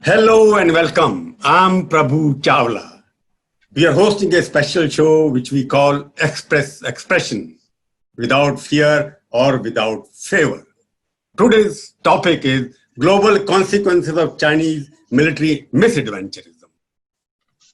Hello and welcome. I'm Prabhu Chawla. We are hosting a special show which we call Expression without fear or without favor. Today's topic is global consequences of Chinese military misadventurism.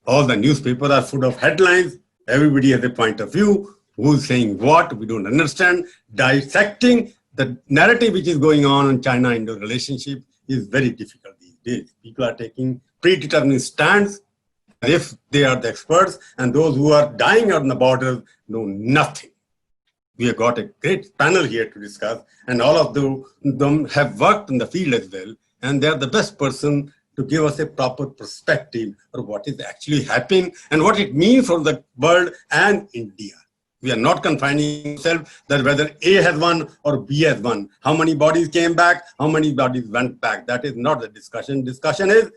All the newspapers are full of headlines. Everybody has a point of view. Who's saying what? We don't understand. Dissecting the narrative which is going on in China-Indo relationship is very difficult these days. People are taking predetermined stands as if they are the experts, and those who are dying on the borders know nothing. We have got a great panel here to discuss, and all of them have worked in the field as well, and they are the best person to give us a proper perspective of what is actually happening and what it means for the world and India. We are not confining ourselves that whether A has won or B has won. How many bodies came back? How many bodies went back? That is not the discussion. Discussion is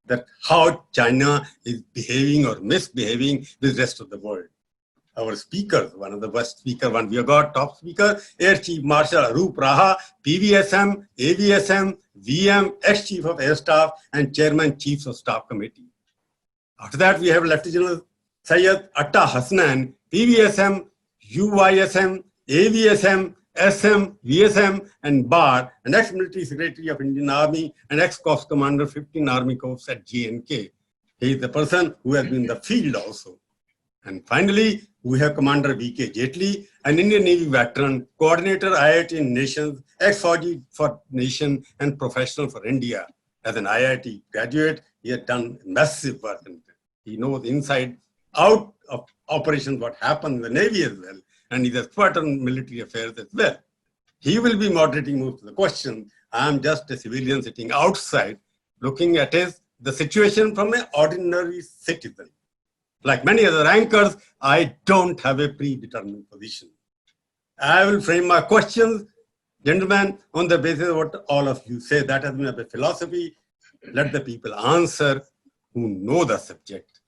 that how China is behaving or misbehaving with the rest of the world. Our speakers, one of the best speakers, one we have got top speaker, Air Chief Marshal Arup Raha, PVSM, AVSM, VM, ex-Chief of Air Staff, and Chairman Chiefs of Staff Committee. After that, we have Lieutenant General Syed Atta Hasnan, PVSM, UYSM, AVSM, SM, VSM, and BAR, an ex-military secretary of Indian Army and ex-corps commander 15 Army Corps at GNK. He is the person who has been in the field also. And finally, we have Commander V.K. Jetli, an Indian Navy veteran, coordinator IIT Nations, ex-Fauji for Nation, and professional for India. As an IIT graduate, he has done massive work. And he knows inside out of operations what happened in the Navy as well, and he's expert on military affairs as well. He will be moderating most of the questions. I'm just a civilian sitting outside looking at the situation from an ordinary citizen. Like many other anchors, I don't have a predetermined position. I will frame my questions, gentlemen, on the basis of what all of you say. That has been a philosophy. Let the people answer who know the subject.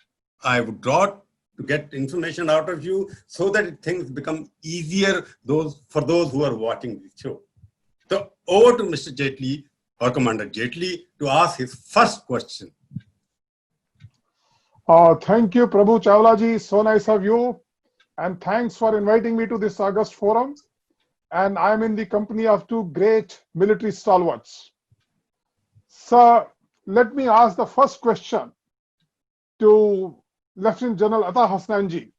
I would draw to get information out of you so that things become easier for those who are watching this show. So over to Mr. Jetli or Commander Jetli to ask his first question. Thank you, Prabhu Chawla ji. So nice of you. And thanks for inviting me to this August forum. And I'm in the company of two great military stalwarts. Sir, let me ask the first question to Lieutenant General Atta Hasnan ji.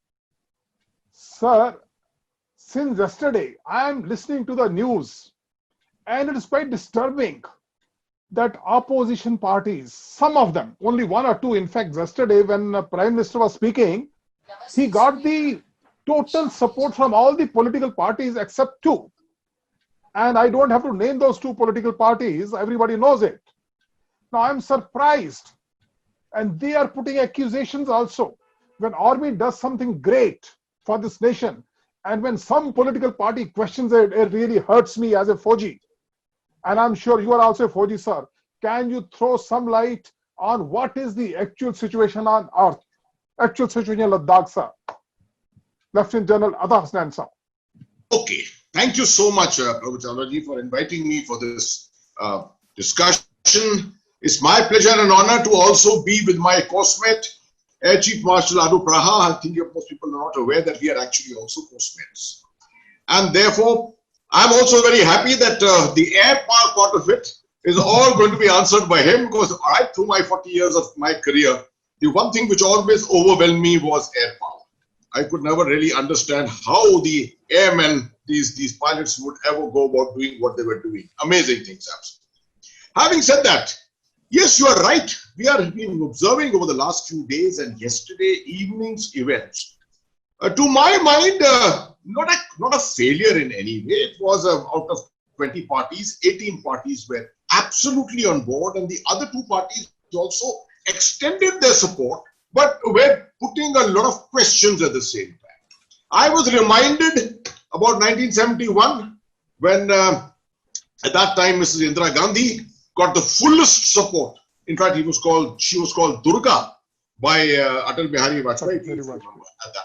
Sir, since yesterday, I am listening to the news, and it is quite disturbing that opposition parties, some of them, only one or two, in fact, yesterday when the Prime Minister was speaking, he got the total support from all the political parties except two. And I don't have to name those two political parties, everybody knows it. Now I'm surprised, and they are putting accusations also. When army does something great for this nation, and when some political party questions it, it really hurts me as a Fauji. And I'm sure you are also a Fauji, sir. Can you throw some light on what is the actual situation on earth? Actual situation in Ladakh, sir. Lieutenant General Atta Hasnan, sir. Okay. Thank you so much, Prabhu Chawla ji, for inviting me for this discussion. It's my pleasure and honor to also be with my coursemate, Air Chief Marshal Arup Raha. I think most people are not aware that we are actually also course-mates. And therefore, I'm also very happy that the air power part of it is all going to be answered by him, because right through my 40 years of my career, the one thing which always overwhelmed me was air power. I could never really understand how the airmen, these pilots would ever go about doing what they were doing. Amazing things, absolutely. Having said that, yes, you are right. We have been observing over the last few days and yesterday evening's events. To my mind, not a failure in any way. It was out of 20 parties, 18 parties were absolutely on board, and the other two parties also extended their support, but were putting a lot of questions at the same time. I was reminded about 1971 when at that time Mrs. Indira Gandhi got the fullest support. In fact, she was called Durga by Atal Bihari Vajpayee at that time.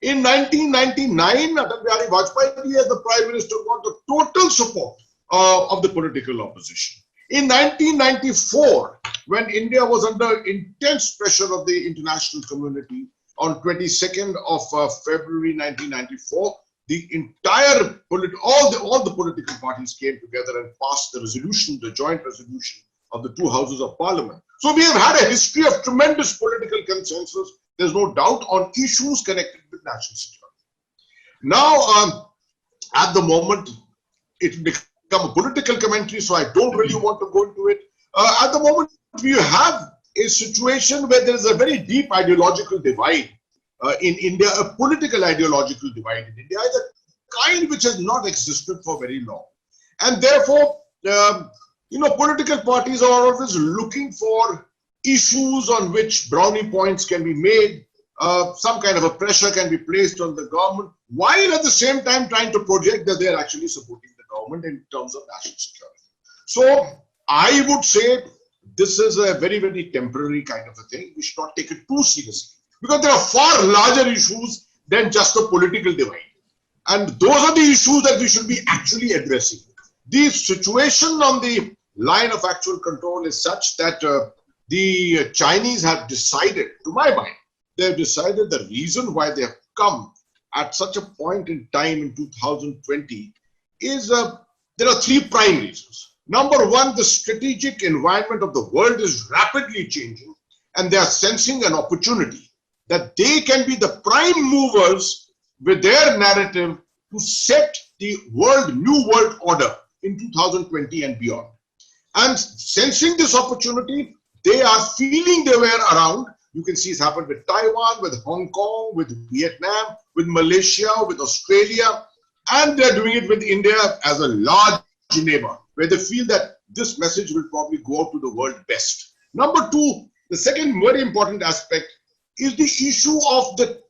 In 1999, Atal Bihari Vajpayee as the Prime Minister got the total support of the political opposition. In 1994, when India was under intense pressure of the international community, on 22nd of February 1994, the entire all the political parties came together and passed the resolution, the joint resolution of the two houses of parliament. So we have had a history of tremendous political consensus. There's no doubt on issues connected with national security. Now, at the moment, it become a political commentary, so I don't really want to go into it. At the moment, we have a situation where there is a very deep ideological divide in India, a political ideological divide in India, is a kind which has not existed for very long. And therefore, political parties are always looking for issues on which brownie points can be made, some kind of a pressure can be placed on the government, while at the same time trying to project that they are actually supporting the government in terms of national security. So I would say this is a very, very temporary kind of a thing. We should not take it too seriously, because there are far larger issues than just the political divide. And those are the issues that we should be actually addressing. The situation on the line of actual control is such that the Chinese have decided, to my mind, they have decided the reason why they have come at such a point in time in 2020 is there are three prime reasons. Number one, the strategic environment of the world is rapidly changing, and they are sensing an opportunity that they can be the prime movers with their narrative to set the new world order in 2020 and beyond. And sensing this opportunity, they are feeling their way around. You can see it's happened with Taiwan, with Hong Kong, with Vietnam, with Malaysia, with Australia, and they're doing it with India as a large neighbor, where they feel that this message will probably go out to the world best. Number two, the second very important aspect is the issue of the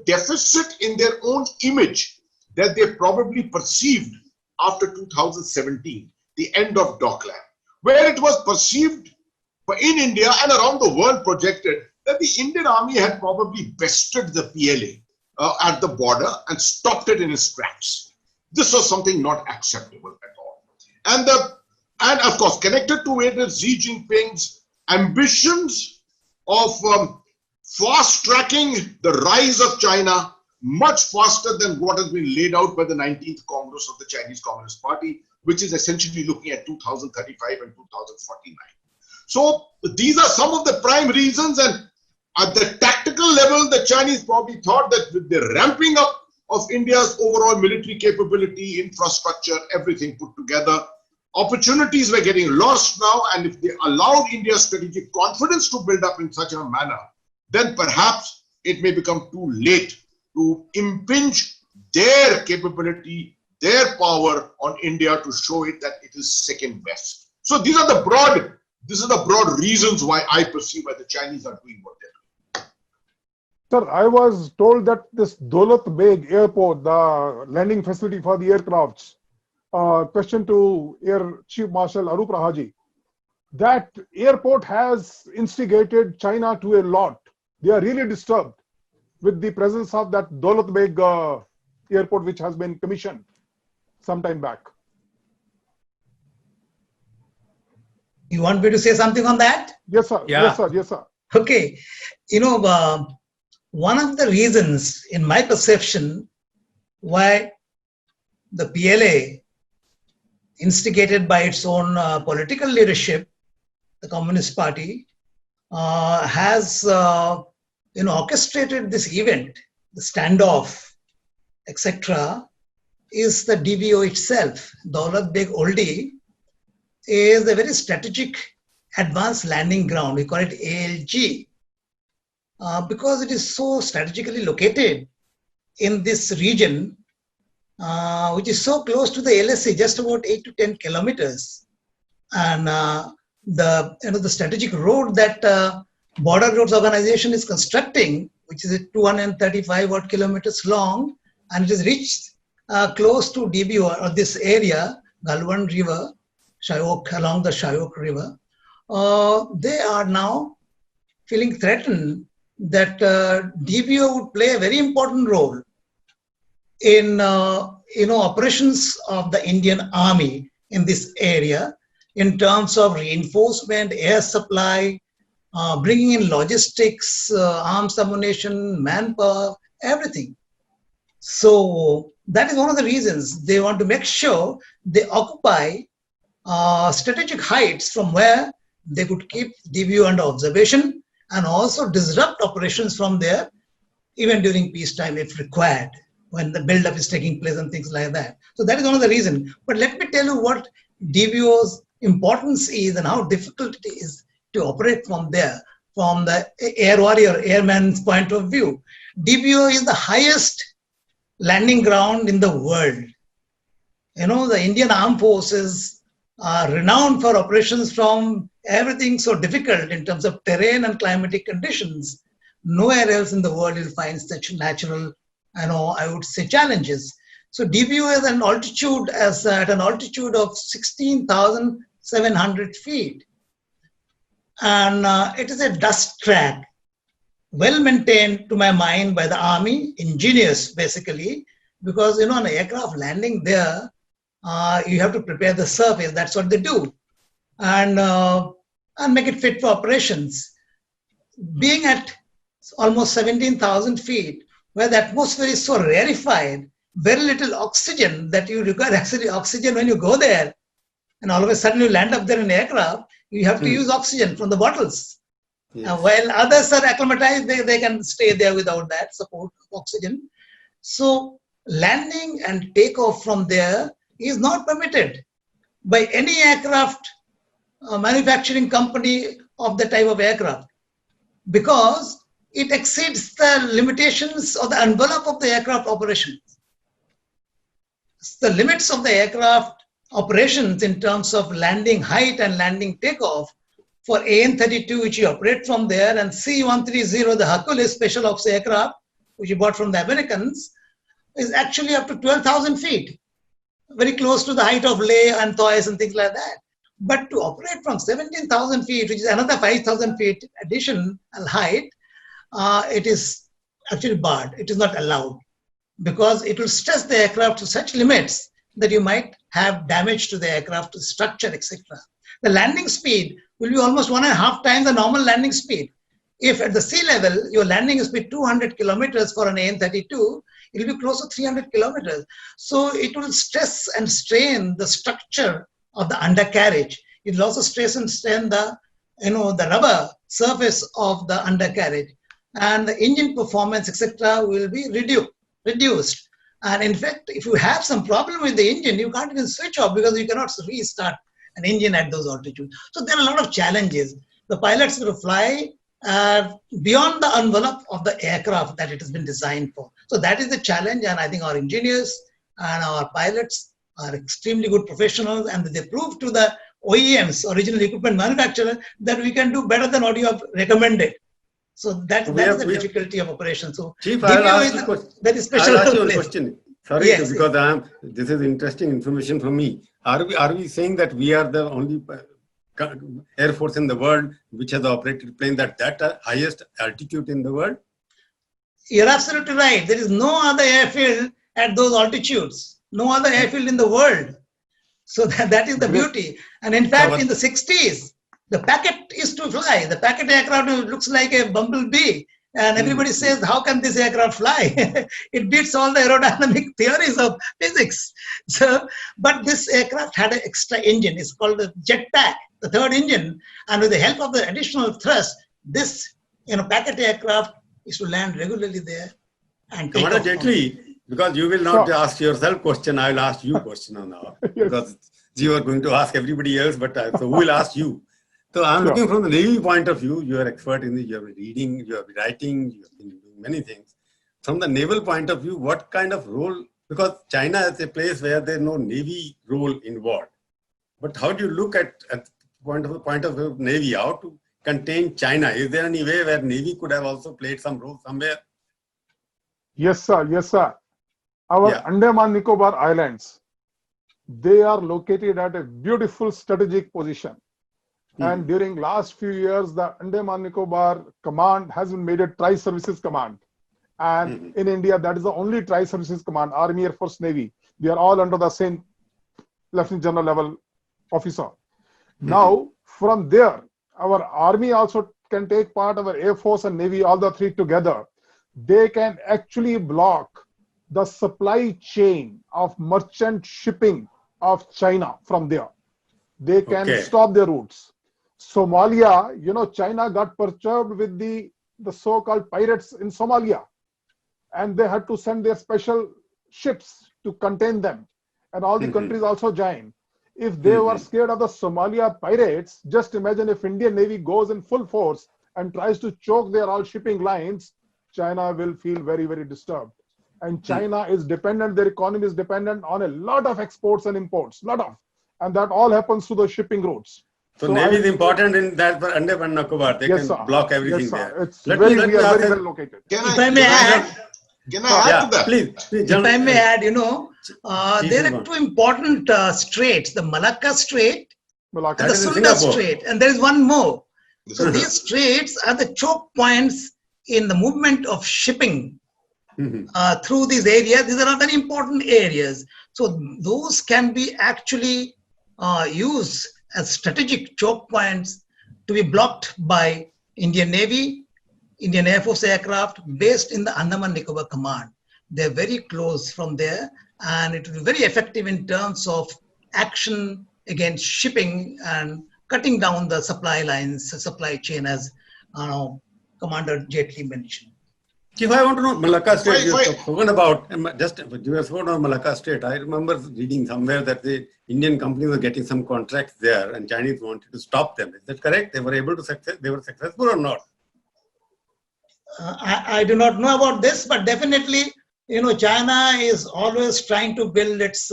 deficit in their own image that they probably perceived after 2017, the end of Doklam, where it was perceived in India and around the world projected that the Indian army had probably bested the PLA at the border and stopped it in its tracks. This was something not acceptable at all. And of course, connected to it is Xi Jinping's ambitions of fast-tracking the rise of China much faster than what has been laid out by the 19th Congress of the Chinese Communist Party, which is essentially looking at 2035 and 2049. So these are some of the prime reasons, and at the tactical level, the Chinese probably thought that with the ramping up of India's overall military capability, infrastructure, everything put together, opportunities were getting lost now, and if they allowed India's strategic confidence to build up in such a manner, then perhaps it may become too late to impinge their capability, their power on India to show it that it is second best. So these are the broad reasons why I perceive why the Chinese are doing what they're doing. Sir, I was told that this Daulat Beg airport, the landing facility for the aircrafts, question to Air Chief Marshal Arup Rahaji, that airport has instigated China to a lot. They are really disturbed with the presence of that Daulat Beg airport, which has been commissioned some time back. You want me to say something on that? Yes, sir. Yeah. Yes, sir. Yes, sir. Okay. One of the reasons, in my perception, why the PLA, instigated by its own political leadership, the Communist Party, has orchestrated this event, the standoff, etc., is the DBO itself. Daulat Beg Oldie is a very strategic advanced landing ground. We call it ALG because it is so strategically located in this region, which is so close to the LSC, just about 8 to 10 kilometers. And the strategic road that Border Roads Organization is constructing, which is 235 odd kilometers long, and it is reached close to DBO or this area, Galwan River, Shyok, along the Shyok River. They are now feeling threatened that DBO would play a very important role in operations of the Indian Army in this area, in terms of reinforcement, air supply, bringing in logistics, arms ammunition, manpower, everything. So that is one of the reasons they want to make sure they occupy strategic heights from where they could keep DBO under observation and also disrupt operations from there, even during peacetime if required, when the buildup is taking place and things like that. So that is one of the reasons. But let me tell you what DBO's importance is and how difficult it is to operate from there, from the air warrior, airman's point of view. DBO is the highest landing ground in the world. You know, the Indian Armed Forces are renowned for operations from everything so difficult in terms of terrain and climatic conditions. Nowhere else in the world you'll find such natural, I would say, challenges. So DBO is at an altitude of 16,700 feet. And it is a dust track, well maintained to my mind by the army, engineers basically, because an aircraft landing there, you have to prepare the surface. That's what they do, and make it fit for operations. Being at almost 17,000 feet, where the atmosphere is so rarefied, very little oxygen that you require actually oxygen when you go there, and all of a sudden you land up there in an aircraft, you have to use oxygen from the bottles. Yes. While others are acclimatized, they can stay there without that support of oxygen. So landing and takeoff from there is not permitted by any aircraft manufacturing company of the type of aircraft, because it exceeds the limitations of the envelope of the aircraft operations. The limits of the aircraft operations in terms of landing height and landing takeoff for AN-32, which you operate from there, and C-130, the Hercules special ops aircraft, which you bought from the Americans, is actually up to 12,000 feet, very close to the height of Leh and Thois and things like that. But to operate from 17,000 feet, which is another 5,000 feet additional height, it is actually barred. It is not allowed, because it will stress the aircraft to such limits that you might have damage to the aircraft structure, etc. The landing speed will be almost 1.5 times the normal landing speed. If at the sea level, your landing speed 200 kilometers for an AN-32, it will be close to 300 kilometers. So it will stress and strain the structure of the undercarriage. It will also stress and strain the rubber surface of the undercarriage. And the engine performance, etc., will be reduced. And in fact, if you have some problem with the engine, you can't even switch off because you cannot restart an engine at those altitudes. So there are a lot of challenges. The pilots will fly beyond the envelope of the aircraft that it has been designed for. So that is the challenge, and I think our engineers and our pilots are extremely good professionals, and they prove to the OEMs, original equipment manufacturer, that we can do better than what you have recommended. So that is the difficulty of operation. So Chief, I'll ask you a question. Very special I'll ask you a place. question. Sorry, Yes, because this is interesting information for me. Are we saying that we are the only Air Force in the world which has operated plane at that highest altitude in the world? You're absolutely right. There is no other airfield at those altitudes. No other airfield in the world. So that is the beauty. And in fact, in the 60s, the Packet used to fly. The Packet aircraft looks like a bumblebee. And everybody says, how can this aircraft fly? It beats all the aerodynamic theories of physics. So, but this aircraft had an extra engine. It's called the jetpack, the third engine. And with the help of the additional thrust, this Packet aircraft is to land regularly there. And take Commander off Jetli, because you will not ask yourself question, I will ask you question now. Because you are going to ask everybody else, but so who will ask you? So I'm looking from the Navy point of view. You are expert in you are reading, you are writing, you have been doing many things. From the naval point of view, what kind of role? Because China is a place where there is no Navy role involved. But how do you look at the point of view of Navy? How to contain China? Is there any way where Navy could have also played some role somewhere? Yes, sir. Yes, sir. Our Andaman Nicobar Islands, they are located at a beautiful strategic position. And during last few years, the Andaman Nicobar command has been made a tri-services command. And in India, that is the only tri-services command, Army, Air Force, Navy. They are all under the same Lieutenant General level officer. Now, from there, our army also can take part, our Air Force and Navy, all the three together. They can actually block the supply chain of merchant shipping of China from there. They can Okay. stop their routes. Somalia, China got perturbed with the so-called pirates in Somalia, and they had to send their special ships to contain them, and all the countries also joined. If they were scared of the Somalia pirates, just imagine if Indian Navy goes in full force and tries to choke their all shipping lines, China will feel very, very disturbed. And China is dependent, their economy is dependent on a lot of exports and imports, and that all happens through the shipping routes. So Navy is important in that Andaman Nicobar. They Yes, can sir. block everything Yes, sir. there. It's we are very well located. Can If I may add, add to that? Please, if I may add, there Salman. are two important straits, the Malacca Strait Malacca. and the That is in Sunda Singapore. Strait, and there is one more. So these straits are the choke points in the movement of shipping through these areas. These are very important areas. So those can be actually used as strategic choke points to be blocked by Indian Navy, Indian Air Force aircraft based in the Andaman Nicobar Command. They're very close from there, and it will be very effective in terms of action against shipping and cutting down the supply lines, the supply chain, as Commander Jetli mentioned. If I want to know Malacca Strait, you Fine. have spoken about, you have spoken about Malacca Strait. I remember reading somewhere that the Indian companies were getting some contracts there and Chinese wanted to stop them. Is that correct? They were able to they were successful or not? I do not know about this, but definitely, China is always trying to build its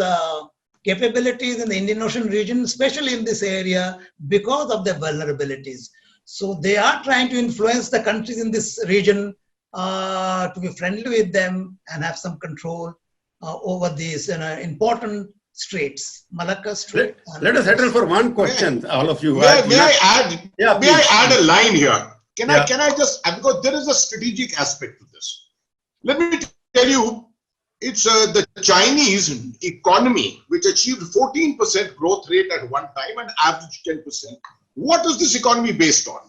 capabilities in the Indian Ocean region, especially in this area, because of their vulnerabilities. So they are trying to influence the countries in this region to be friendly with them and have some control over these important straits, Malacca Strait. Let us settle for one question, all of you. May I add? Yeah, May I please. add a line here? Can Yeah. I just, because there is a strategic aspect to this. Let me tell you, it's the Chinese economy, which achieved 14% growth rate at one time and average 10%. What is this economy based on?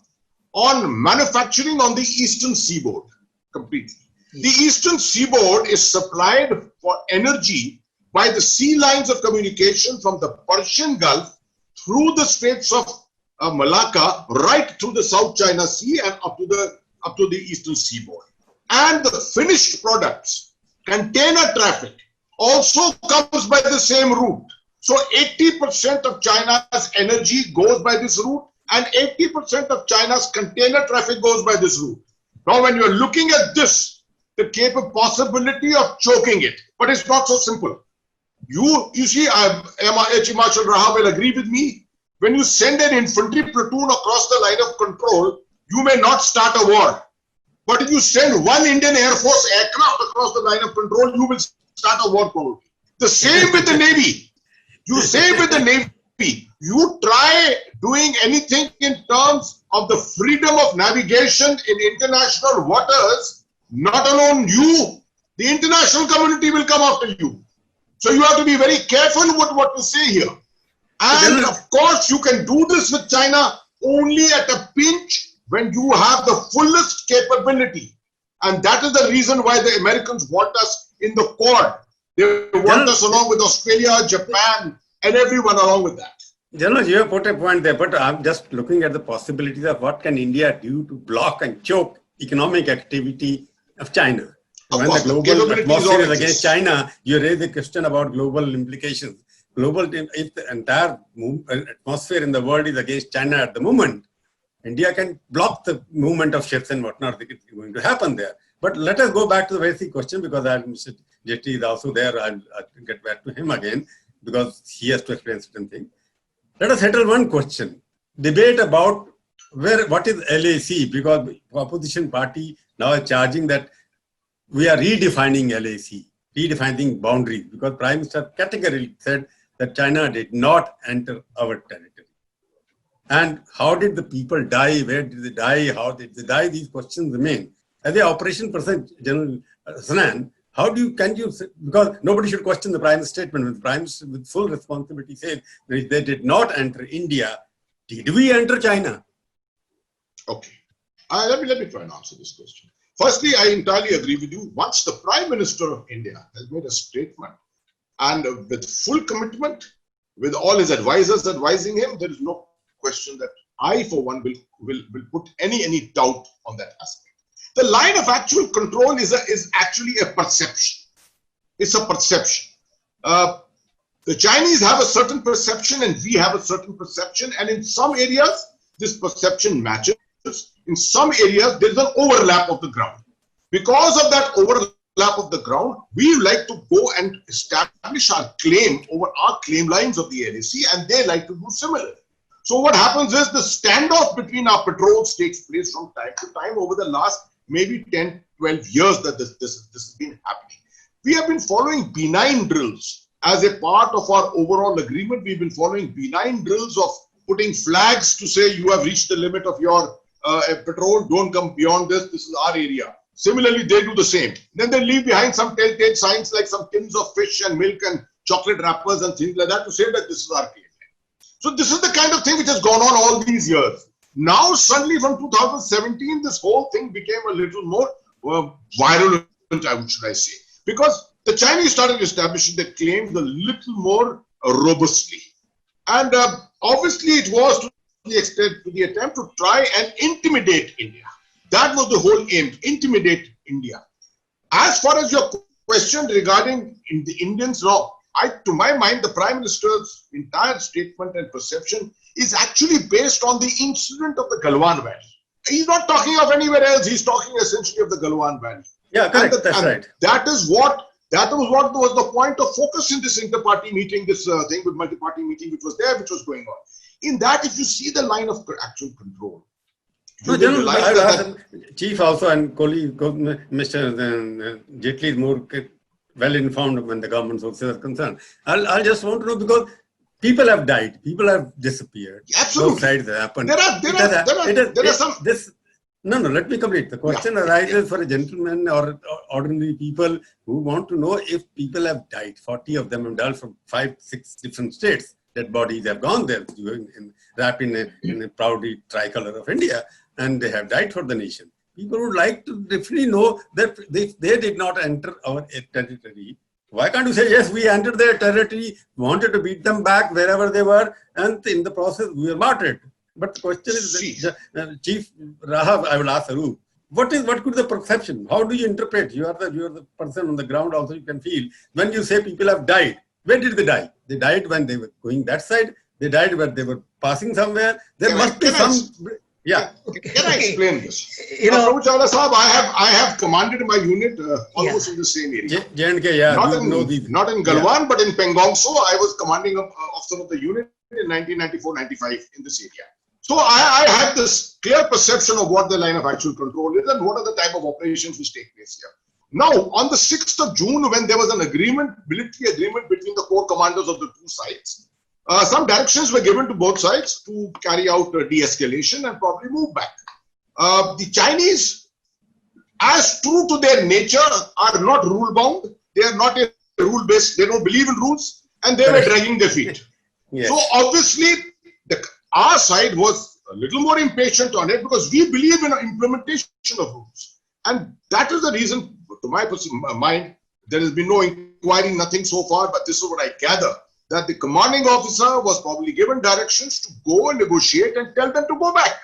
On manufacturing on the eastern seaboard, completely. The eastern seaboard is supplied for energy by the sea lines of communication from the Persian Gulf through the Straits of Malacca, right through the South China Sea and up to the eastern seaboard. And the finished products, container traffic, also comes by the same route. So 80% of China's energy goes by this route, and 80% of China's container traffic goes by this route. Now, when you're looking at this, the possibility of choking it, but it's not so simple. You see, Air Chief Marshal Raha will agree with me. When you send an infantry platoon across the line of control, you may not start a war. But if you send one Indian Air Force aircraft across the line of control, you will start a war probably. The same with the Navy. You say with the Navy, you try doing anything in terms of the freedom of navigation in international waters, not alone you, the international community will come after you. So you have to be very careful with what you say here. And of course, you can do this with China only at a pinch when you have the fullest capability. And that is the reason why the Americans want us in the Quad. They want us along with Australia, Japan, and everyone along with that. General, you have put a point there, but I'm just looking at the possibilities of what can India do to block and choke economic activity of China. When the global atmosphere is against China, you raise the question about global implications. If the entire atmosphere in the world is against China at the moment, India can block the movement of ships and whatnot. It's going to happen there. But let us go back to the basic question, because Mr. Jetli is also there. I'll get back to him again because he has to explain certain things. Let us settle one question. Debate about what is LAC, because the opposition party now is charging that we are redefining LAC, redefining boundaries, because Prime Minister categorically said that China did not enter our territory. And how did the people die? Where did they die? How did they die? These questions remain. As the operation person, General Sanan, because nobody should question the Prime Minister's statement. When the Prime Minister with full responsibility said that they did not enter India, did we enter China? Okay. Let me try and answer this question. Firstly, I entirely agree with you. Once the Prime Minister of India has made a statement and with full commitment, with all his advisors advising him, there is no question that I, for one, will put any doubt on that aspect. The line of actual control is actually a perception. It's a perception. The Chinese have a certain perception and we have a certain perception, and in some areas, this perception matches. In some areas, there is an overlap of the ground. Because of that overlap of the ground, we like to go and establish our claim over our claim lines of the LAC, and they like to do similar. So what happens is the standoff between our patrols takes place from time to time over the last maybe 10, 12 years that this has been happening. We have been following benign drills as a part of our overall agreement. We've been following benign drills of putting flags to say you have reached the limit of your patrol, don't come beyond this, this is our area. Similarly, they do the same. Then they leave behind some telltale signs like some tins of fish and milk and chocolate wrappers and things like that to say that this is our claim. So this is the kind of thing which has gone on all these years. Now suddenly from 2017, this whole thing became a little more virulent, should I say. Because the Chinese started establishing their claims a little more robustly. And obviously it was to the attempt to try and intimidate India. That was the whole aim, intimidate India. As far as your question regarding the Indians, no, to my mind, the Prime Minister's entire statement and perception is actually based on the incident of the Galwan Valley. He's not talking of anywhere else. He's talking essentially of the Galwan Valley. Yeah, correct. That's right. That was what was the point of focus in this inter-party meeting, this thing with multi-party meeting, which was there, which was going on. In that, if you see the line of actual control, no, General, Chief also and colleague, Mr. Jaitley is more well informed when the government sources are concerned. I just want to know, because people have died, people have disappeared. Absolutely. Both sides have happened. There are some. No, let me complete. The question arises for a gentleman or ordinary people who want to know if people have died. 40 of them have died from 5, 6 different states. Dead bodies have gone there, wrapped in a proudly tricolor of India, and they have died for the nation. People would like to definitely know that if they did not enter our territory, why can't you say, yes, we entered their territory, wanted to beat them back wherever they were, and in the process we were martyred. But the question is, Chief Rahav, I will ask Arup, what could the perception? How do you interpret? You are the person on the ground also, you can feel. When you say people have died, where did they die? They died when they were going that side. They died when they were passing somewhere. There must be some... Yeah. Can I explain this? Prabhu Chawla Sahab, I have commanded my unit almost in the same area. J&K, yeah. Not in Galwan, but in Pangong. So I was commanding officer of the unit in 1994-95 in this area. So I had this clear perception of what the line of actual control is and what are the type of operations which take place here. Now, on the 6th of June, when there was an military agreement between the corps commanders of the two sides, some directions were given to both sides to carry out de-escalation and probably move back. The Chinese, as true to their nature, are not rule-bound. They are not a rule-based. They don't believe in rules, and they were dragging their feet. Yes. So obviously, our side was a little more impatient on it because we believe in implementation of rules. And that is the reason, to my mind, there has been no inquiry, nothing so far, but this is what I gather, that the commanding officer was probably given directions to go and negotiate and tell them to go back.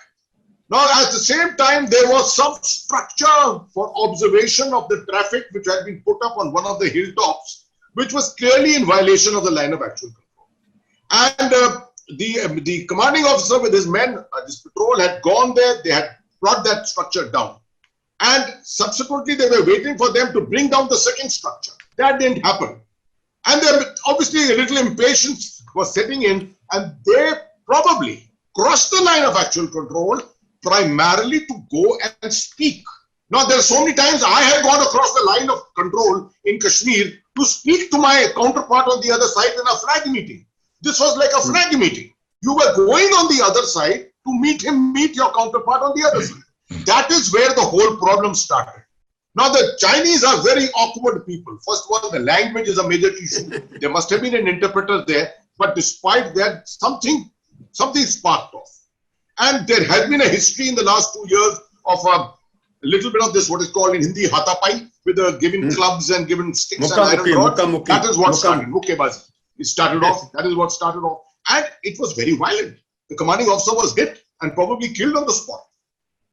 Now, at the same time, there was some structure for observation of the traffic which had been put up on one of the hilltops, which was clearly in violation of the line of actual control. And the commanding officer with his men, this patrol had gone there, they had brought that structure down. And subsequently, they were waiting for them to bring down the second structure. That didn't happen. And then obviously a little impatience was setting in, and they probably crossed the line of actual control primarily to go and speak. Now, there are so many times I had gone across the line of control in Kashmir to speak to my counterpart on the other side in a flag meeting. This was like a flag meeting. You were going on the other side to meet your counterpart on the other side. That is where the whole problem started. Now, the Chinese are very awkward people. First of all, the language is a major issue. There must have been an interpreter there. But despite that, something something sparked off. And there has been a history in the last 2 years of a little bit of this, what is called in Hindi, hatapai, with giving clubs and giving sticks and iron rods. That is what started, mukkebazii. It started off, that is what started off. And it was very violent. The commanding officer was hit and probably killed on the spot.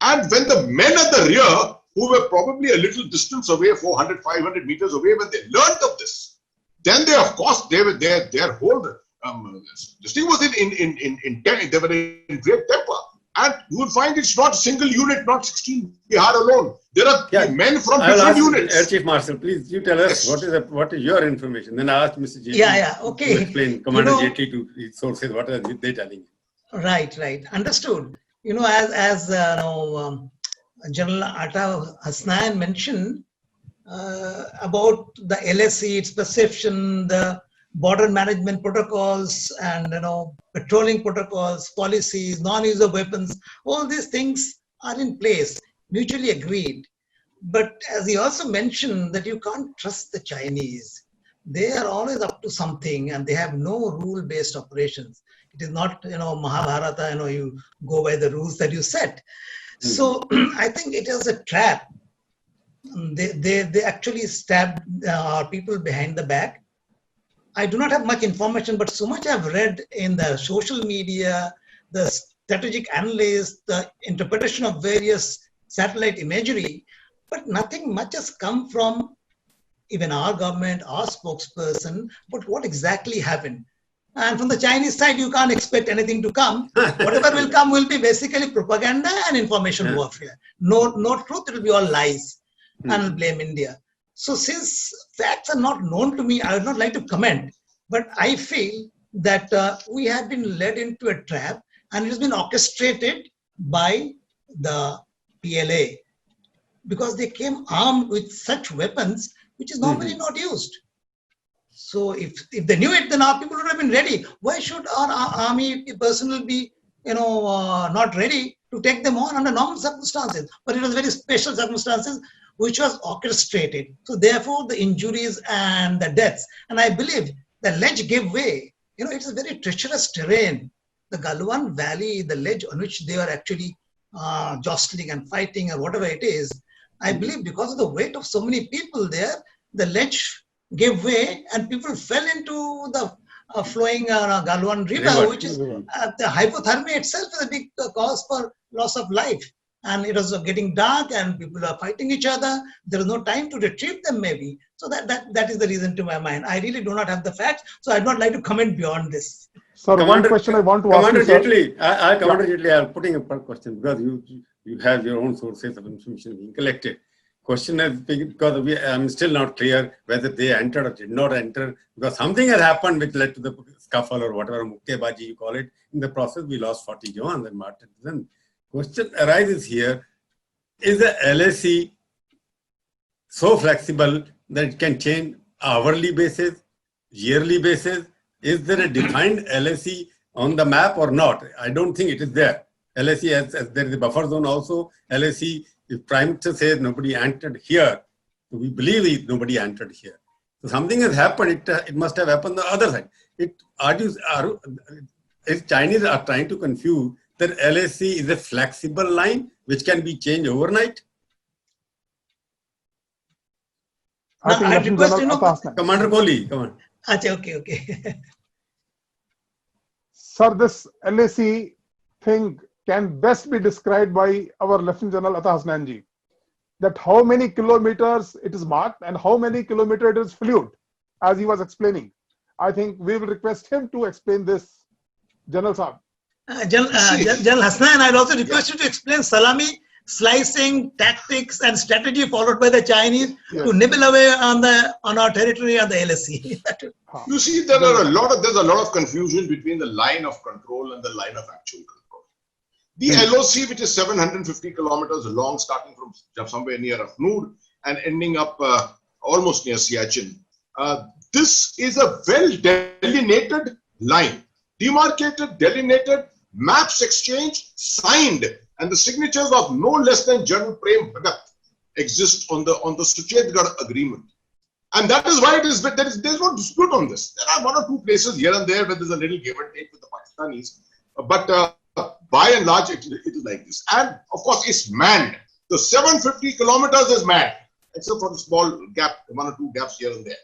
And when the men at the rear, who were probably a little distance away, 400, 500 meters away, when they learned of this, then they, of course, they were their whole this thing was they were in great temper. And you will find it's not a single unit, not 16 Bihar alone. There are men from different units. Air Chief Marshal, please you tell us what is your information. Then I asked Mr. Jaitley okay. to explain, Commander Jaitley to his sources, what are they telling you? Right. Understood. As General Ata Hasnain mentioned about the LSE, its perception, the border management protocols, and patrolling protocols, policies, non-use of weapons, all these things are in place, mutually agreed. But as he also mentioned, that you can't trust the Chinese. They are always up to something, and they have no rule-based operations. It is not, Mahabharata, you go by the rules that you set. So I think it is a trap. They actually stabbed our people behind the back. I do not have much information, but so much I've read in the social media, the strategic analysts, the interpretation of various satellite imagery, but nothing much has come from even our government, our spokesperson, but what exactly happened. And from the Chinese side, you can't expect anything to come. Whatever will come will be basically propaganda and information warfare. No truth, it will be all lies, and will blame India. So since facts are not known to me, I would not like to comment, but I feel that we have been led into a trap, and it has been orchestrated by the PLA, because they came armed with such weapons which is normally not used. So if they knew it, then our people would have been ready. Why should our army personnel be not ready to take them on under normal circumstances? But it was very special circumstances which was orchestrated. So therefore the injuries and the deaths. And I believe the ledge gave way. It's a very treacherous terrain. The Galwan Valley, the ledge on which they are actually jostling and fighting or whatever it is, I believe because of the weight of so many people there, the ledge gave way and people fell into the flowing Galwan river, which is the hypothermia itself is a big cause for loss of life. And it was getting dark and people are fighting each other. There is no time to retrieve them maybe. So that is the reason to my mind. I really do not have the facts, so I'd not like to comment beyond this. Sir, one question I want to ask you, sir. Commander Jaitley, I'm putting a question because you have your own sources of information being collected. Question is because I'm still not clear whether they entered or did not enter, because something has happened which led to the scuffle or whatever, mukkebazii you call it. In the process, we lost 40 Jawans and martyrs. Then question arises here, is the LSE so flexible that it can change hourly basis, yearly basis? Is there a defined LSE on the map or not? I don't think it is there. LSE, as there is a buffer zone also, LSE, if Prime Minister says nobody entered here, so we believe nobody entered here. So something has happened, it must have happened on the other side. If Chinese are trying to confuse that LSE is a flexible line which can be changed overnight? I request, Commander Kohli, come on. Okay. Sir, this LSE thing can best be described by our Lieutenant General Ata Hasnain ji, that how many kilometers it is marked and how many kilometers it is fluid, as he was explaining. I think we will request him to explain this, General Saab. General Hasnain, I'd also request you to explain salami slicing tactics and strategy followed by the Chinese to nibble away on our territory on the LSE. You see, there's a lot of confusion between the line of control and the line of actual control. The LOC, which is 750 kilometers long, starting from somewhere near Akhnoor and ending up almost near Siachen. This is a well-delineated line, demarcated, delineated, maps exchanged, signed, and the signatures of no less than General Prem Bhagat exist on the Suchetgarh agreement. And that is why there's no dispute on this. There are one or two places here and there where there's a little give and take with the Pakistanis. But by and large, it is like this. And of course, it's manned. The 750 kilometers is manned, except for the small gap, one or two gaps here and there.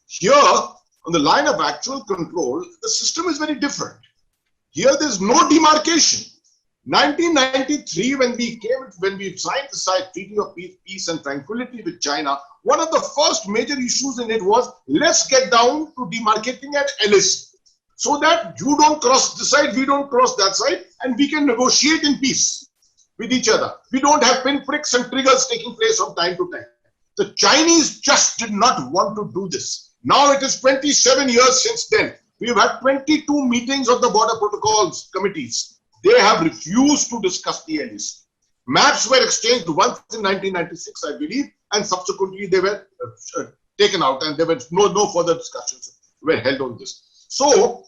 Here, on the line of actual control, the system is very different. Here, there's no demarcation. 1993, when we signed the Treaty of Peace and Tranquility with China, one of the first major issues in it was, let's get down to demarcating at LAC, so that you don't cross this side, we don't cross that side, and we can negotiate in peace with each other. We don't have pinpricks and triggers taking place from time to time. The Chinese just did not want to do this. Now it is 27 years since then. We've had 22 meetings of the border protocols committees. They have refused to discuss the LAC. Maps were exchanged once in 1996, I believe, and subsequently they were taken out, and there were no further discussions were held on this. So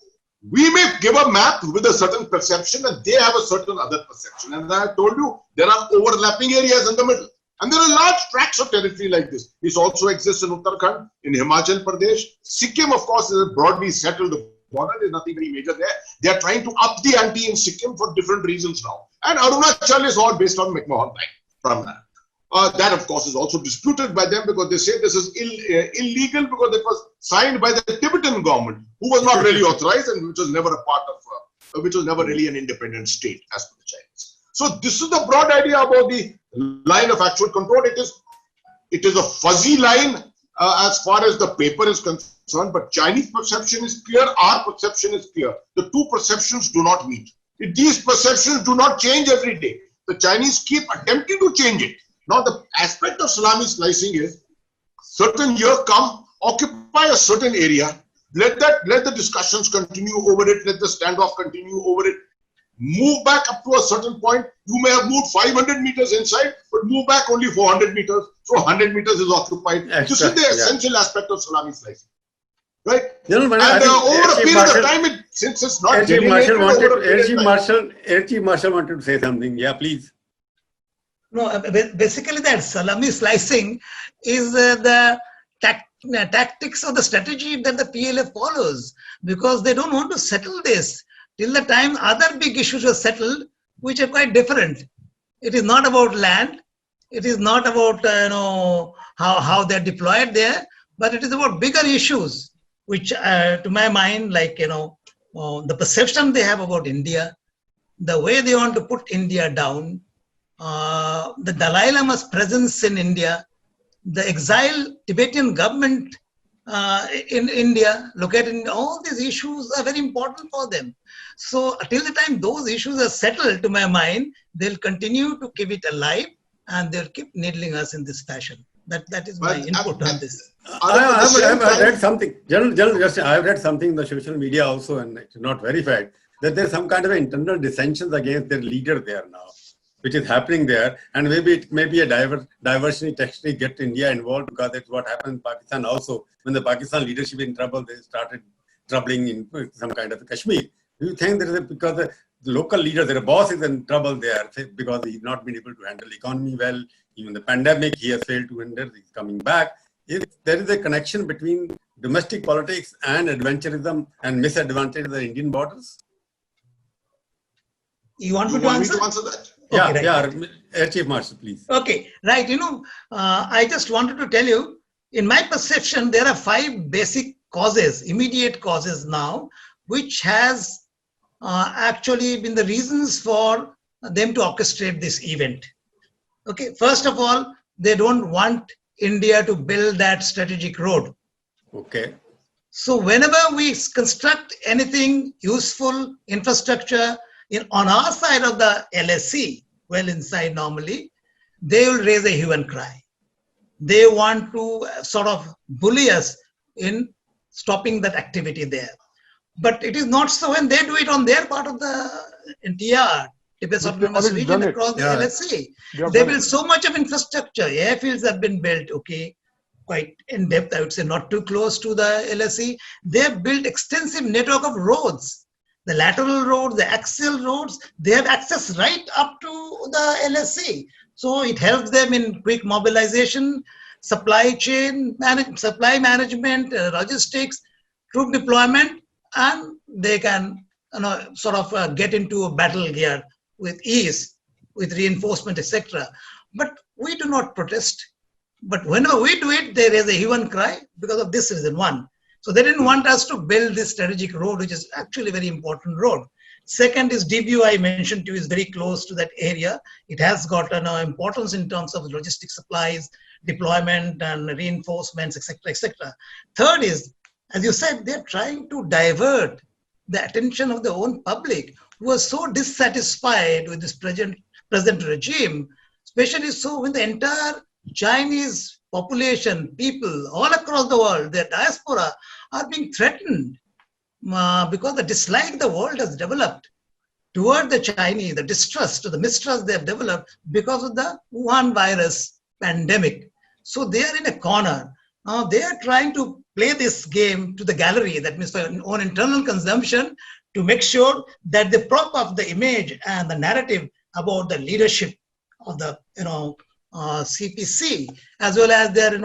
we may give a map with a certain perception, and they have a certain other perception. And I told you, there are overlapping areas in the middle. And there are large tracts of territory like this. This also exists in Uttarakhand, in Himachal Pradesh. Sikkim, of course, is a broadly settled border. There's nothing very major there. They are trying to up the ante in Sikkim for different reasons now. And Arunachal is all based on McMahon line. That, of course, is also disputed by them because they say this is illegal because it was signed by the Tibetan government, who was not really authorized and which was never a part of, which was never really an independent state as per the Chinese. So this is the broad idea about the line of actual control. It is a fuzzy line as far as the paper is concerned, but Chinese perception is clear, our perception is clear. The two perceptions do not meet. These perceptions do not change every day. The Chinese keep attempting to change it. Now the aspect of salami slicing is, certain years come, occupy a certain area, let the discussions continue over it, let the standoff continue over it, move back up to a certain point. You may have moved 500 meters inside, but move back only 400 meters. So 100 meters is occupied. This is the essential aspect of salami slicing. Right? Gentlemen, and over a period of time, since it's not Air Chief Marshal wanted to say something. Yeah, please. No, basically that salami slicing is the tactics or the strategy that the PLF follows, because they don't want to settle this till the time other big issues are settled, which are quite different. It is not about land. It is not about how they're deployed there, but it is about bigger issues, which to my mind, like the perception they have about India, the way they want to put India down, the Dalai Lama's presence in India, the exiled Tibetan government in India, located in all these issues are very important for them. So till the time those issues are settled, to my mind, they'll continue to keep it alive and they'll keep needling us in this fashion. That is my input on this. I have read something. I have read something in the social media also, and it's not verified, that there's some kind of internal dissensions against their leader there now, which is happening there, and maybe it may be a diversionary tactic, get India involved, because that's what happened in Pakistan also. When the Pakistan leadership in trouble, they started troubling in some kind of Kashmir. Do you think that is because the local leader, their boss is in trouble there because he's not been able to handle the economy well, even the pandemic he has failed to handle, he's coming back. If there is a connection between domestic politics and adventurism and misadvantage of the Indian borders? You want me to answer that? Okay, Air Chief Marshal, please. Okay, right. I just wanted to tell you, in my perception, there are 5 basic causes, immediate causes now, which has actually been the reasons for them to orchestrate this event. Okay, first of all, they don't want India to build that strategic road. Okay. So whenever we construct anything useful, infrastructure on our side of the LAC, well inside normally, they will raise a hue and cry. They want to sort of bully us in stopping that activity there. But it is not so when they do it on their part of the NTR, Tibet's autonomous region across the LAC. They build so much of infrastructure. Airfields have been built, okay, quite in depth, I would say, not too close to the LAC. They have built extensive network of roads, the lateral roads, the axial roads. They have access right up to the LAC. So it helps them in quick mobilization, supply chain, supply management, logistics, troop deployment, and they can sort of get into a battle gear with ease, with reinforcement, etc. But we do not protest. But whenever we do it, there is a hue and cry because of this reason. One, so they didn't want us to build this strategic road, which is actually a very important road. Second is DBO, I mentioned to you, is very close to that area. It has got importance in terms of logistic supplies, deployment and reinforcements, etc., etc. Third is, as you said, they're trying to divert the attention of the own public who are so dissatisfied with this present regime, especially so when the entire Chinese population, people all across the world, their diaspora are being threatened because the dislike the world has developed toward the Chinese, the distrust or the mistrust they have developed because of the Wuhan virus pandemic. So they are in a corner. Now they are trying to play this game to the gallery, that means for own internal consumption, to make sure that they prop up the image and the narrative about the leadership of the CPC, as well as their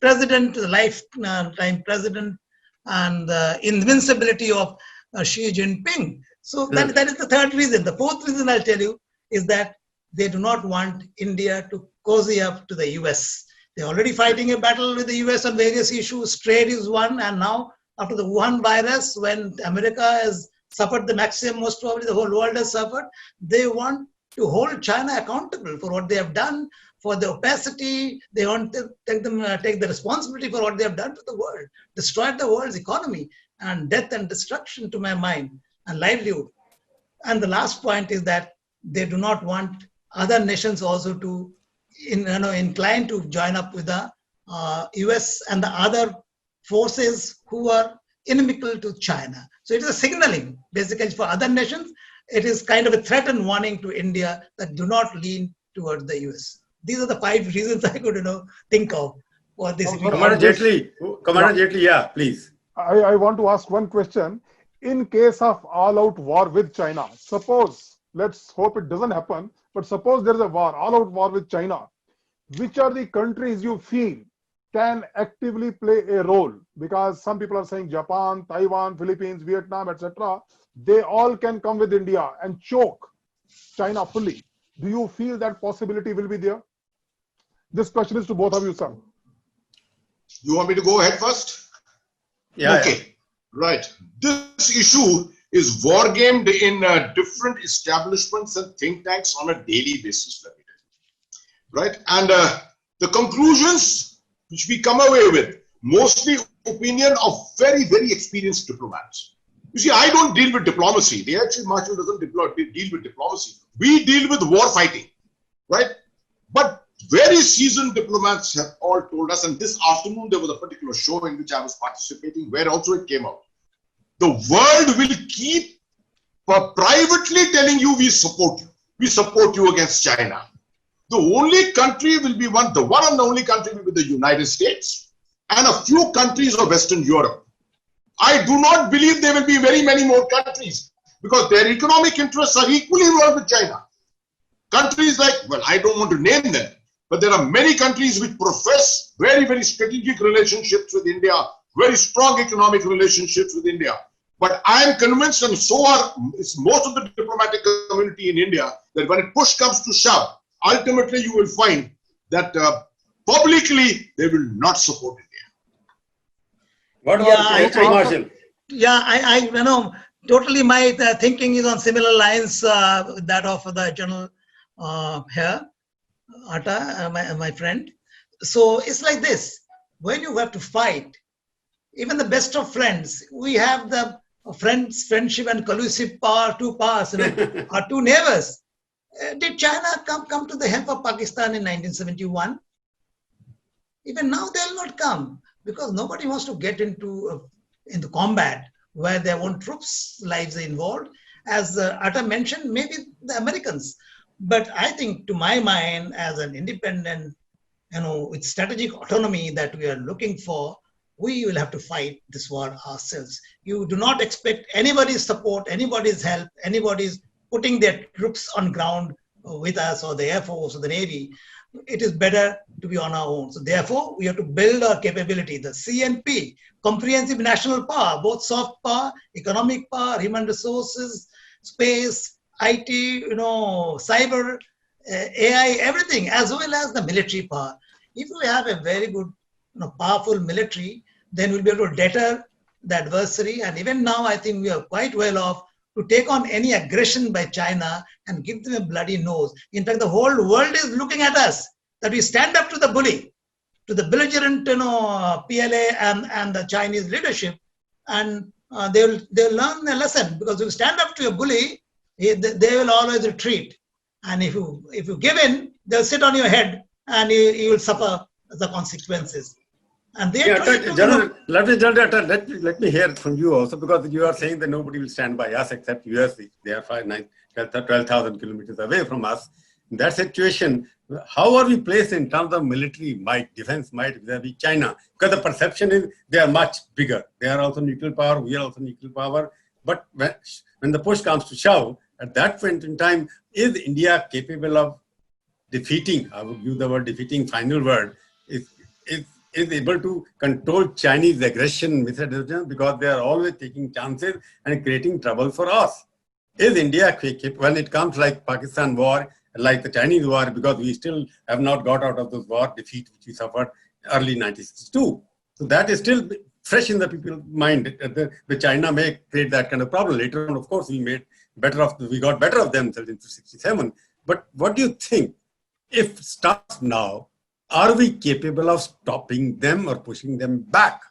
president, the lifetime president, and the invincibility of Xi Jinping. So that is the third reason. The fourth reason I'll tell you is that they do not want India to cozy up to the US. They're already fighting a battle with the US on various issues. Trade is one, and now after the Wuhan virus, when America has suffered the maximum, most probably the whole world has suffered, they want to hold China accountable for what they have done, for the opacity. They want to take the responsibility for what they have done to the world, destroyed the world's economy, and death and destruction, to my mind, and livelihood. And the last point is that they do not want other nations also to incline to join up with the US and the other forces who are inimical to China. So it is a signaling basically for other nations. It is kind of a threat and warning to India that do not lean towards the US. These are the 5 reasons I could think of for this. Commander Jetli, yeah, please. I want to ask one question. In case of all-out war with China, suppose, let's hope it doesn't happen, but suppose there is a war, all-out war with China, which are the countries you feel can actively play a role? Because some people are saying Japan, Taiwan, Philippines, Vietnam, etc. They all can come with India and choke China fully. Do you feel that possibility will be there? This question is to both of you, sir. You want me to go ahead first? Yeah. Okay. Yeah. Right. This issue is wargamed in different establishments and think tanks on a daily basis. Let me tell you. Right. And the conclusions which we come away with, mostly opinion of very, very experienced diplomats. You see, I don't deal with diplomacy. The Air Chief Marshal doesn't deal with diplomacy. We deal with war fighting, right? But very seasoned diplomats have all told us, and this afternoon there was a particular show in which I was participating, where also it came out. The world will keep privately telling you, we support you. We support you against China. The only country will be the one and only country will be the United States and a few countries of Western Europe. I do not believe there will be very many more countries because their economic interests are equally involved with China. Countries like, well, I don't want to name them, but there are many countries which profess very, very strategic relationships with India, very strong economic relationships with India. But I am convinced, and so are most of the diplomatic community in India, that when push comes to shove, ultimately you will find that publicly they will not support India. What about Marshal? Yeah, I totally my thinking is on similar lines that of the General here, Atta, my friend. So it's like this: when you have to fight, even the best of friends, we have the friendship and collusive power, two powers, our two neighbors. Did China come to the help of Pakistan in 1971? Even now they'll not come because nobody wants to get into combat where their own troops' lives are involved. As Atta mentioned, maybe the Americans. But I think, to my mind, as an independent, with strategic autonomy that we are looking for, we will have to fight this war ourselves. You do not expect anybody's support, anybody's help, anybody's putting their troops on ground with us, or the Air Force or the Navy. it is better to be on our own. So therefore, we have to build our capability. The CNP, comprehensive national power, both soft power, economic power, human resources, space, IT, cyber, AI, everything, as well as the military power. If we have a very good, powerful military, then we'll be able to deter the adversary. And even now, I think we are quite well off to take on any aggression by China and give them a bloody nose. In fact, the whole world is looking at us, that we stand up to the bully, to the belligerent, PLA and the Chinese leadership, and they'll learn a lesson, because if you stand up to a bully, they will always retreat. And if you give in, they'll sit on your head and you will suffer the consequences. And they General, let me hear from you also, because you are saying that nobody will stand by us except US. They are 12,000 kilometers away from us. In that situation, how are we placed in terms of military might, defense might vis-a-vis China? Because the perception is they are much bigger. They are also nuclear power. We are also nuclear power. But when the push comes to shove, at that point in time, is India capable of defeating? I would use the word defeating, final word. Is able to control Chinese aggression, because they are always taking chances and creating trouble for us. Is India when it comes like Pakistan war, like the Chinese war, because we still have not got out of those war defeat which we suffered early 1962. So that is still fresh in the people's mind. The China may create that kind of problem. Later on, of course, we got better of them until 1967. But what do you think? If it starts now, are we capable of stopping them or pushing them back?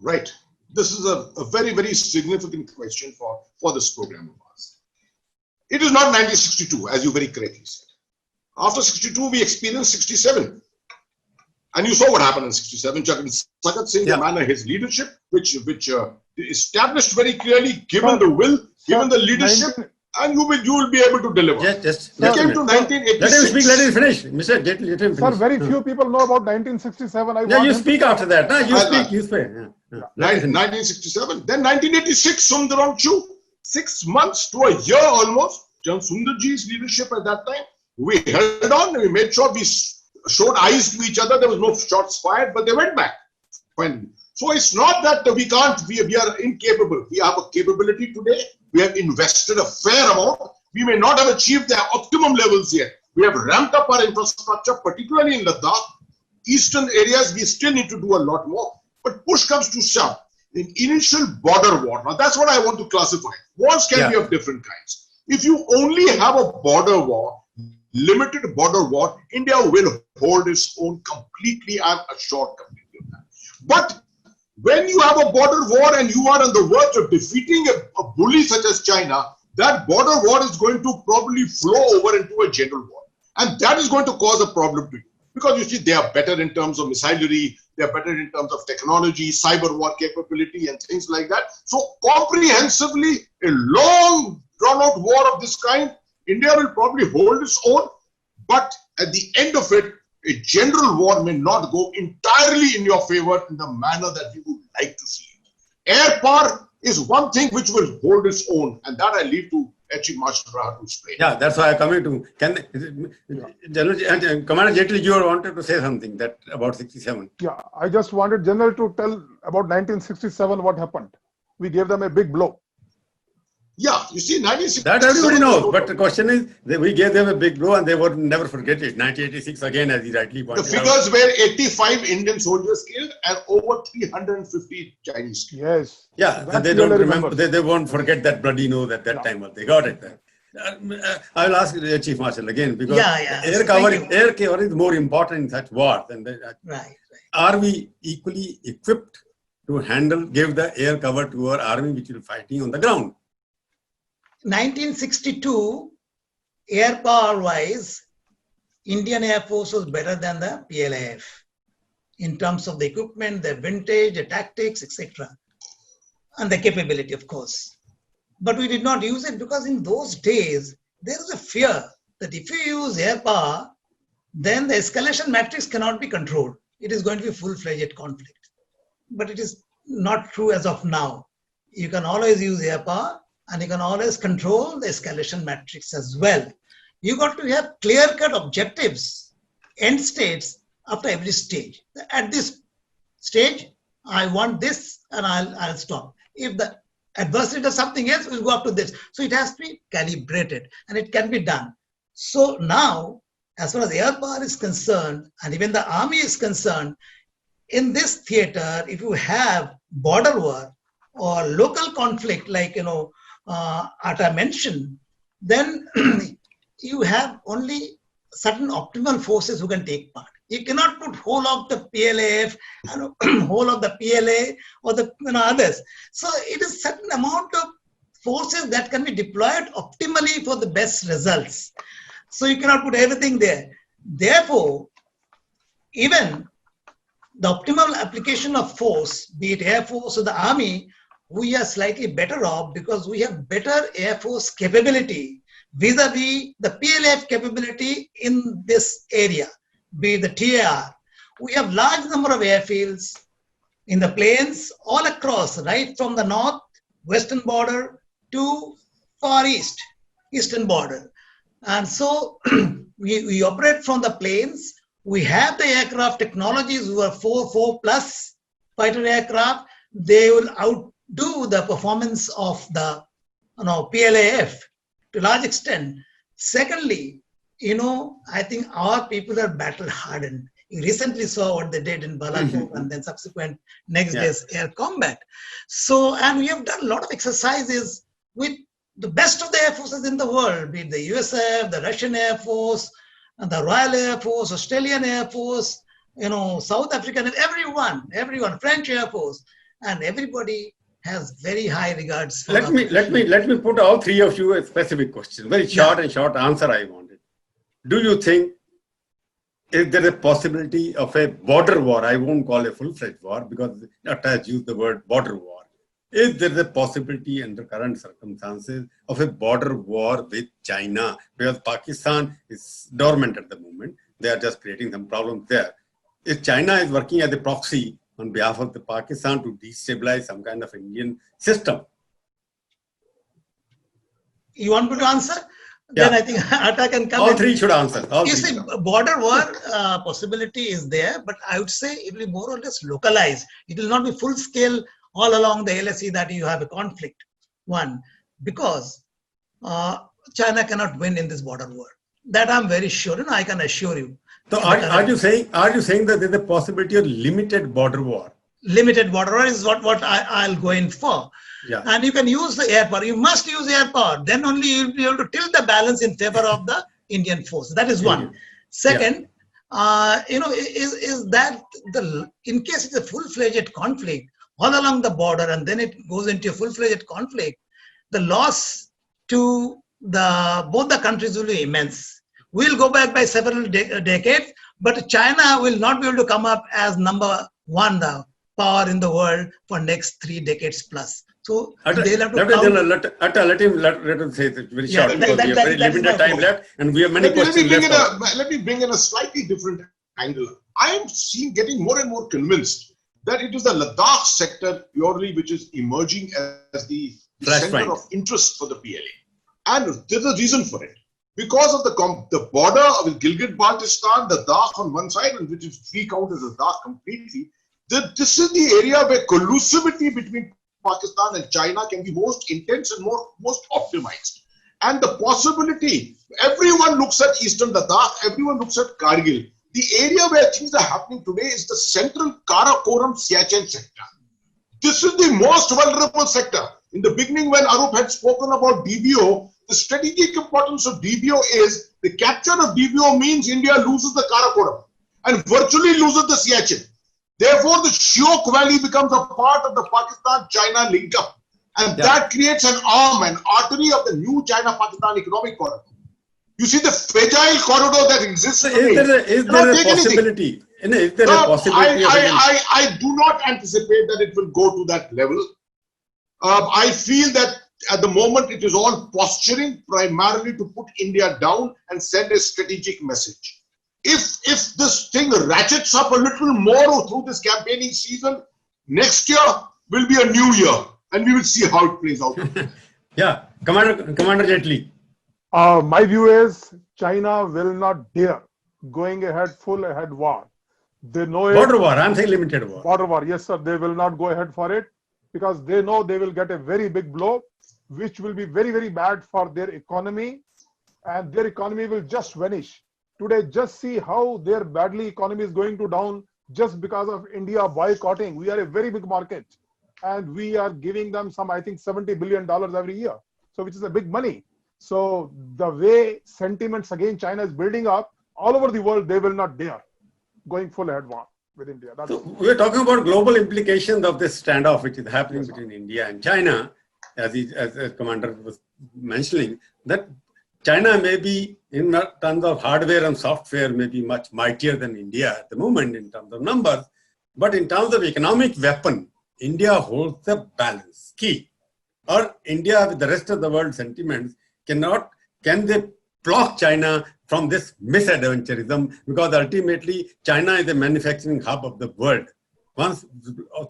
Right. This is a very, very significant question for this program of ours. It is not 1962, as you very correctly said. After 62, we experienced 67. And you saw what happened in 67. Sagat Singh, the manner his leadership, which established very clearly, given the will, given the leadership, and you will be able to deliver. Came to 1986. Let him speak, let him finish. Mr. Jaitley, let him finish. Sir, very few people know about 1967. You speak after that. No? You speak. 1967. Then 1986, Sundaram Chu. 6 months to a year almost. Jan Sundarji's leadership at that time. We held on. We made sure we showed eyes to each other. There was no shots fired, but they went back. So it's not that we are incapable. We have a capability today. We have invested a fair amount. We may not have achieved the optimum levels yet. We have ramped up our infrastructure, particularly in Ladakh. Eastern areas, we still need to do a lot more. But push comes to shove. In initial border war, now that's what I want to classify. Wars can be of different kinds. If you only have a border war, limited border war, India will hold its own completely. I'm assured completely of that. But when you have a border war and you are on the verge of defeating a bully such as China, that border war is going to probably flow over into a general war. And that is going to cause a problem to you. Because you see, they are better in terms of missilery, they are better in terms of technology, cyber war capability, and things like that. So comprehensively, a long drawn-out war of this kind, India will probably hold its own. But at the end of it, a general war may not go entirely in your favor in the manner that you would like to see it. Air power is one thing which will hold its own, and that I leave to Air Chief Marshal Rahat to explain. Yeah, that's why I'm coming to. Commander Jaitley, you wanted to say something about 67. Yeah, I just wanted General to tell about 1967 what happened. We gave them a big blow. Yeah, you see, 1967. That everybody knows, but the question is, we gave them a big blow and they would never forget it. 1986, again, as he rightly pointed out. The figures were 85 Indian soldiers killed and over 350 Chinese killed. Yes. Yeah, and they don't remember, they won't forget that bloody nose at that time. They got it. I will ask the Chief Marshal again, because air cover is more important in such wars. And are we equally equipped to give the air cover to our army which is fighting on the ground? 1962, air power wise, Indian Air Force was better than the PLAF in terms of the equipment, the vintage, the tactics, etc. And the capability, of course. But we did not use it because in those days, there is a fear that if you use air power, then the escalation matrix cannot be controlled. It is going to be full-fledged conflict. But it is not true as of now. You can always use air power, and you can always control the escalation matrix as well. You got to have clear-cut objectives, end states after every stage. At this stage, I want this and I'll stop. If the adversary does something else, we'll go up to this. So it has to be calibrated and it can be done. So now, as far as air power is concerned, and even the army is concerned, in this theater, if you have border war or local conflict, like Atta mentioned, then you have only certain optimal forces who can take part. You cannot put whole of the PLAF and whole of the PLA or the others. So it is certain amount of forces that can be deployed optimally for the best results. So you cannot put everything there. Therefore, even the optimal application of force, be it Air Force or the Army, we are slightly better off because we have better Air Force capability vis-a-vis the PLF capability in this area, be it the TAR. We have large number of airfields in the plains all across, right from the north, western border to far east, eastern border. And so we operate from the plains. We have the aircraft technologies who are 4 plus fighter aircraft. They will outdo the performance of the PLAF to a large extent. Secondly, I think our people are battle hardened. You recently saw what they did in Balakot and then subsequent next day's air combat. So, and we have done a lot of exercises with the best of the air forces in the world, be it the USF, the Russian Air Force, and the Royal Air Force, Australian Air Force, South African, everyone, French Air Force, and everybody has very high regards for let me put all three of you a specific question. Very short and short answer I wanted. Do you think is there a possibility of a border war? I won't call a full-fledged war because Atta has used the word border war. Is there a possibility under current circumstances of a border war with China? Because Pakistan is dormant at the moment. They are just creating some problems there. If China is working as a proxy on behalf of the Pakistan to destabilize some kind of Indian system. You want me to answer? Yeah. Then I think Atta can come. All three should answer. You see, border war possibility is there, but I would say it will be more or less localized. It will not be full scale all along the LSE that you have a conflict. One, because China cannot win in this border war. That I'm very sure, and I can assure you. So are you saying that there's a possibility of limited border war? Limited border war is what I'll go in for. Yeah. And you can use the air power. You must use air power. Then only you'll be able to tilt the balance in favor of the Indian force. That is one. Second, is that in case it's a full-fledged conflict all along the border, and then it goes into a full-fledged conflict, the loss to both the countries will be immense. We'll go back by several decades, but China will not be able to come up as number one power in the world for next 3 decades plus. So they'll have to let him say it very short because we have very limited time left and we have many questions left. Let me bring in a slightly different angle. I am getting more and more convinced that it is the Ladakh sector purely which is emerging as the center of interest for the PLA. And there's a reason for it. Because of the border with Gilgit-Baltistan, the Ladakh on one side, and which is we count as Ladakh completely, this is the area where collusivity between Pakistan and China can be most intense and most optimized. And the possibility, everyone looks at Eastern Ladakh, everyone looks at Kargil. The area where things are happening today is the central Karakoram Siachen sector. This is the most vulnerable sector. In the beginning, when Arup had spoken about DBO, the strategic importance of DBO is the capture of DBO means India loses the Karakoram and virtually loses the Siachen. Therefore, the Shyok Valley becomes a part of the Pakistan-China link-up. And that creates an arm, an artery of the new China-Pakistan economic corridor. You see the fragile corridor that exists today. Is there a possibility? I do not anticipate that it will go to that level. I feel that at the moment it is all posturing primarily to put India down and send a strategic message. If this thing ratchets up a little more through this campaigning season, next year will be a new year and we will see how it plays out. Yeah, Commander Jaitley. My view is China will not dare going ahead full ahead war. They know it. Border war, I'm saying limited war. Border war, yes, sir. They will not go ahead for it because they know they will get a very big blow, which will be very, very bad for their economy, and their economy will just vanish. Today, just see how their badly economy is going to down just because of India boycotting. We are a very big market, and we are giving them some, I think, $70 billion every year. So, which is a big money. So, the way sentiments against China is building up all over the world, they will not dare going full ahead war with India. So we're talking about global implications of this standoff which is happening between India and China, as Commander was mentioning, that China may be, in terms of hardware and software, may be much mightier than India at the moment in terms of numbers, but in terms of economic weapon, India holds the balance key. Or India, with the rest of the world sentiments, can they block China from this misadventurism, because ultimately China is a manufacturing hub of the world. Once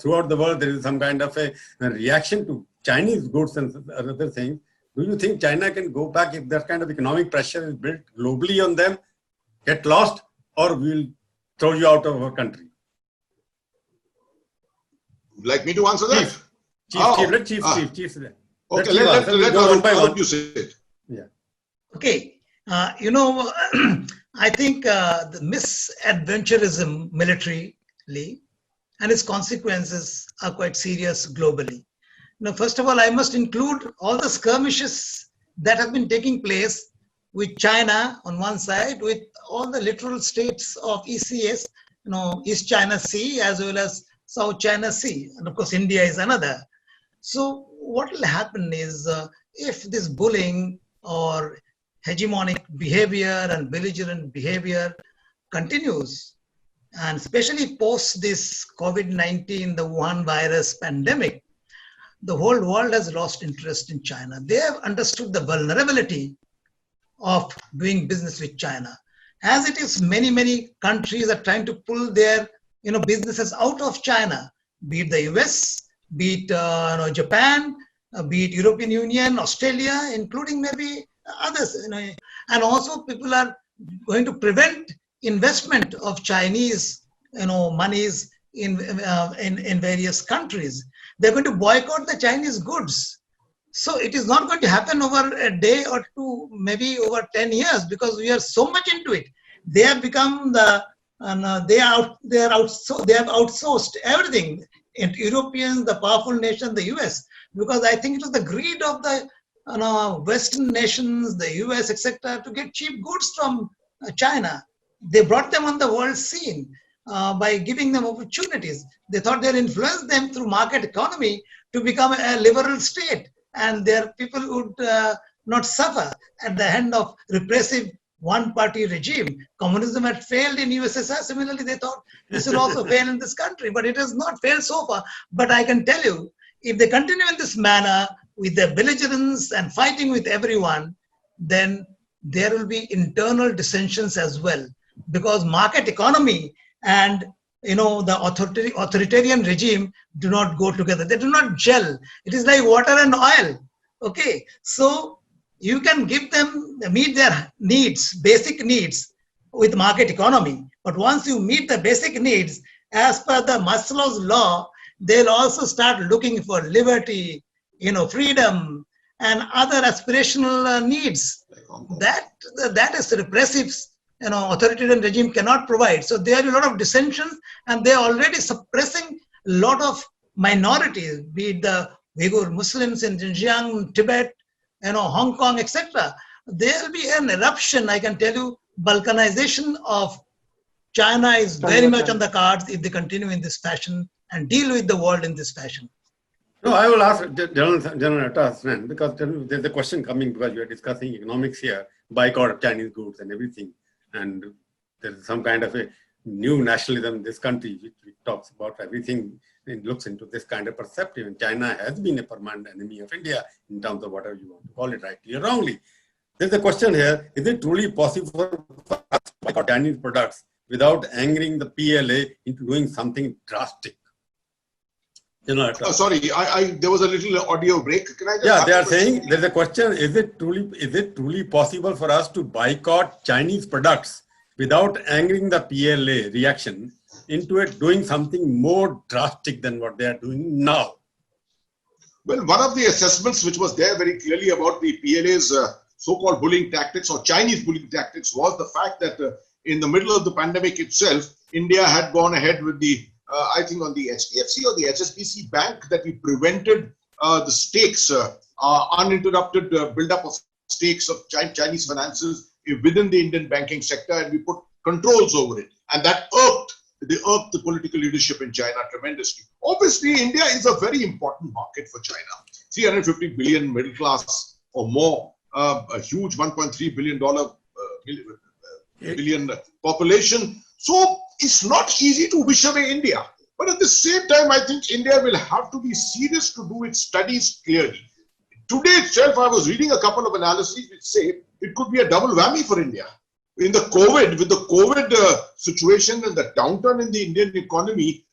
throughout the world there is some kind of a reaction to Chinese goods and other things, do you think China can go back if that kind of economic pressure is built globally on them, get lost, or we'll throw you out of our country? Would you like me to answer that? Chief. Okay, let you say it. Yeah. Okay. I think the misadventurism militarily and its consequences are quite serious globally. Now, first of all, I must include all the skirmishes that have been taking place with China on one side, with all the littoral states of ECS, East China Sea as well as South China Sea, and of course India is another. So what will happen is if this bullying or hegemonic behavior and belligerent behavior continues, and especially post this COVID-19, the Wuhan virus pandemic, the whole world has lost interest in China. They have understood the vulnerability of doing business with China. As it is, many countries are trying to pull their businesses out of China, be it the US, be it Japan, be it European Union, Australia, including maybe others, and also people are going to prevent investment of Chinese, monies in various countries. They're going to boycott the Chinese goods. So it is not going to happen over a day or two, maybe over 10 years, because we are so much into it. They have become they have outsourced everything. And Europeans, the powerful nation, the US, because I think it was the greed of the Western nations, the US, etc., to get cheap goods from China. They brought them on the world scene by giving them opportunities. They thought they'll influence them through market economy to become a liberal state, and their people would not suffer at the hand of repressive one-party regime. Communism had failed in USSR. Similarly, they thought this will also fail in this country, but it has not failed so far. But I can tell you, if they continue in this manner, with their belligerence and fighting with everyone, then there will be internal dissensions as well, because market economy and the authoritarian regime do not go together. They do not gel. It is like water and oil. Okay, so you can give them, meet their needs, basic needs with market economy. But once you meet the basic needs, as per the Maslow's law, they'll also start looking for liberty, freedom, and other aspirational needs. That is repressive, authoritarian regime cannot provide. So there are a lot of dissensions, and they are already suppressing a lot of minorities, be it the Uyghur Muslims in Xinjiang, Tibet, Hong Kong, etc. There will be an eruption, I can tell you. Balkanization of China is very much on the cards if they continue in this fashion and deal with the world in this fashion. No, I will ask General Atas, because there's a question coming, because we are discussing economics here, boycott of Chinese goods and everything. And there's some kind of a new nationalism in this country, which talks about everything and looks into this kind of perspective. And China has been a permanent enemy of India in terms of whatever you want to call it, rightly or wrongly. There's a question here, is it truly possible for us to boycott Chinese products without angering the PLA into doing something drastic? Sorry, there was a little audio break. Can I just Yeah, have they the are question? saying there's a question: is it truly possible for us to boycott Chinese products without angering the PLA reaction into it doing something more drastic than what they are doing now? Well, one of the assessments which was there very clearly about the PLA's so-called bullying tactics or Chinese bullying tactics was the fact that in the middle of the pandemic itself, India had gone ahead with the, I think on the HDFC or the HSBC bank, that we prevented the stakes, uninterrupted build-up of stakes of Chinese finances within the Indian banking sector, and we put controls over it. And that irked the political leadership in China tremendously. Obviously, India is a very important market for China. 350 billion middle class or more, a huge $1.3 billion population. So it's not easy to wish away India. But at the same time, I think India will have to be serious to do its studies clearly. Today itself, I was reading a couple of analyses which say it could be a double whammy for India. With the COVID situation and the downturn in the Indian economy,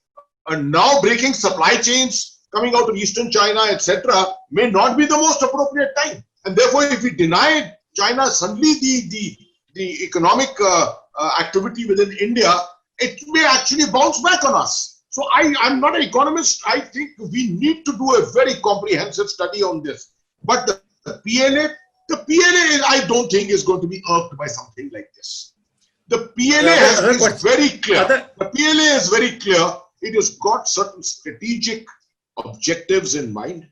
and now breaking supply chains coming out of Eastern China, etc., may not be the most appropriate time. And therefore, if we deny China suddenly the economic activity within India, it may actually bounce back on us. So I'm not an economist. I think we need to do a very comprehensive study on this. But the PLA, I don't think is going to be irked by something like this. The PLA is very clear. The PLA is very clear. It has got certain strategic objectives in mind.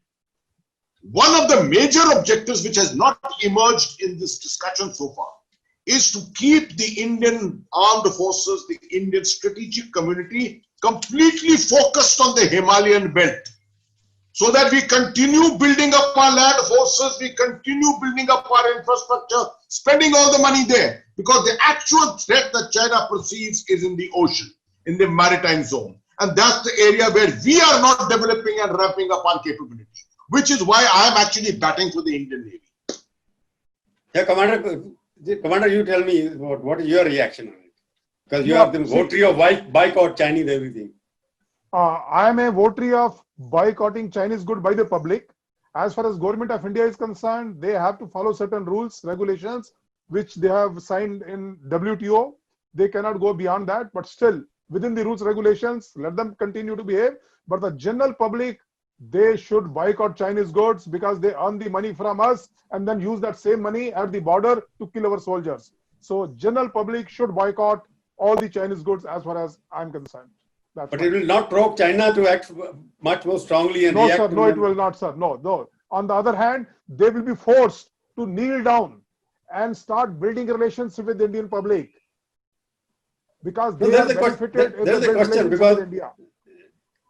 One of the major objectives which has not emerged in this discussion so far is to keep the Indian armed forces, the Indian strategic community completely focused on the Himalayan belt, so that we continue building up our land forces, we continue building up our infrastructure, spending all the money there, because the actual threat that China perceives is in the ocean, in the maritime zone. And that's the area where we are not developing and ramping up our capability, which is why I am actually batting for the Indian Navy. Yeah, Commander, you tell me what is your reaction on it? Because you have the votary of boycott Chinese everything. I am a votary of boycotting Chinese good by the public. As far as Government of India is concerned, they have to follow certain rules, regulations, which they have signed in WTO. They cannot go beyond that, but still within the rules, regulations, let them continue to behave. But the general public, they should boycott Chinese goods because they earn the money from us and then use that same money at the border to kill our soldiers. So general public should boycott all the Chinese goods as far as I'm concerned. But it will not provoke China to act much more strongly and react. No, sir. No, it will not, sir. No. On the other hand, they will be forced to kneel down and start building relationship with the Indian public, because they are benefited in the question because India.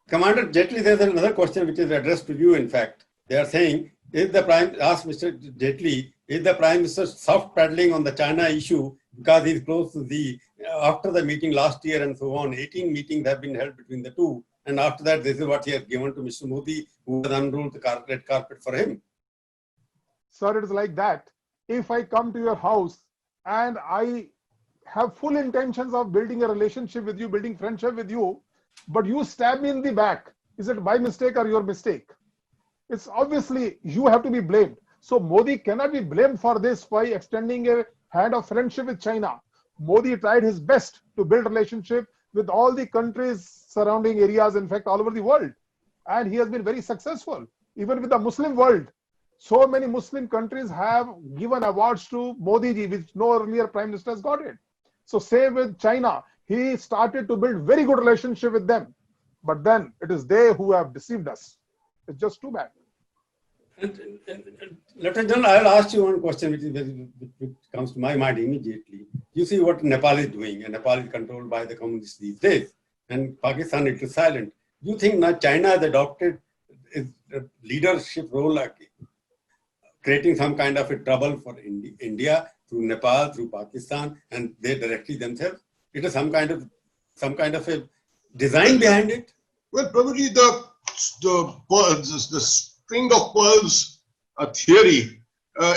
Commander Jaitley, there's another question which is addressed to you. In fact, they are saying, ask Mr. Jaitley, is the Prime Minister soft paddling on the China issue because he's close to after the meeting last year and so on, 18 meetings have been held between the two. And after that, this is what he has given to Mr. Modi, who has unrolled the red carpet for him. Sir, it is like that. If I come to your house and I have full intentions of building a relationship with you, building friendship with you, but you stab me in the back, is it my mistake or your mistake? It's obviously you have to be blamed. So Modi cannot be blamed for this by extending a hand of friendship with China. Modi tried his best to build relationship with all the countries surrounding areas, in fact, all over the world. And he has been very successful, even with the Muslim world. So many Muslim countries have given awards to Modi ji, which no earlier prime minister has got it. So same with China. He started to build very good relationship with them. But then it is they who have deceived us. It's just too bad. Lieutenant General, I'll ask you one question which comes to my mind immediately. You see what Nepal is doing, and Nepal is controlled by the communists these days, and Pakistan it is silent. Do you think now China has adopted its leadership role, like creating some kind of a trouble for India through Nepal, through Pakistan, and they directly themselves? It is some kind of a design behind it? Well, probably the string of pearls theory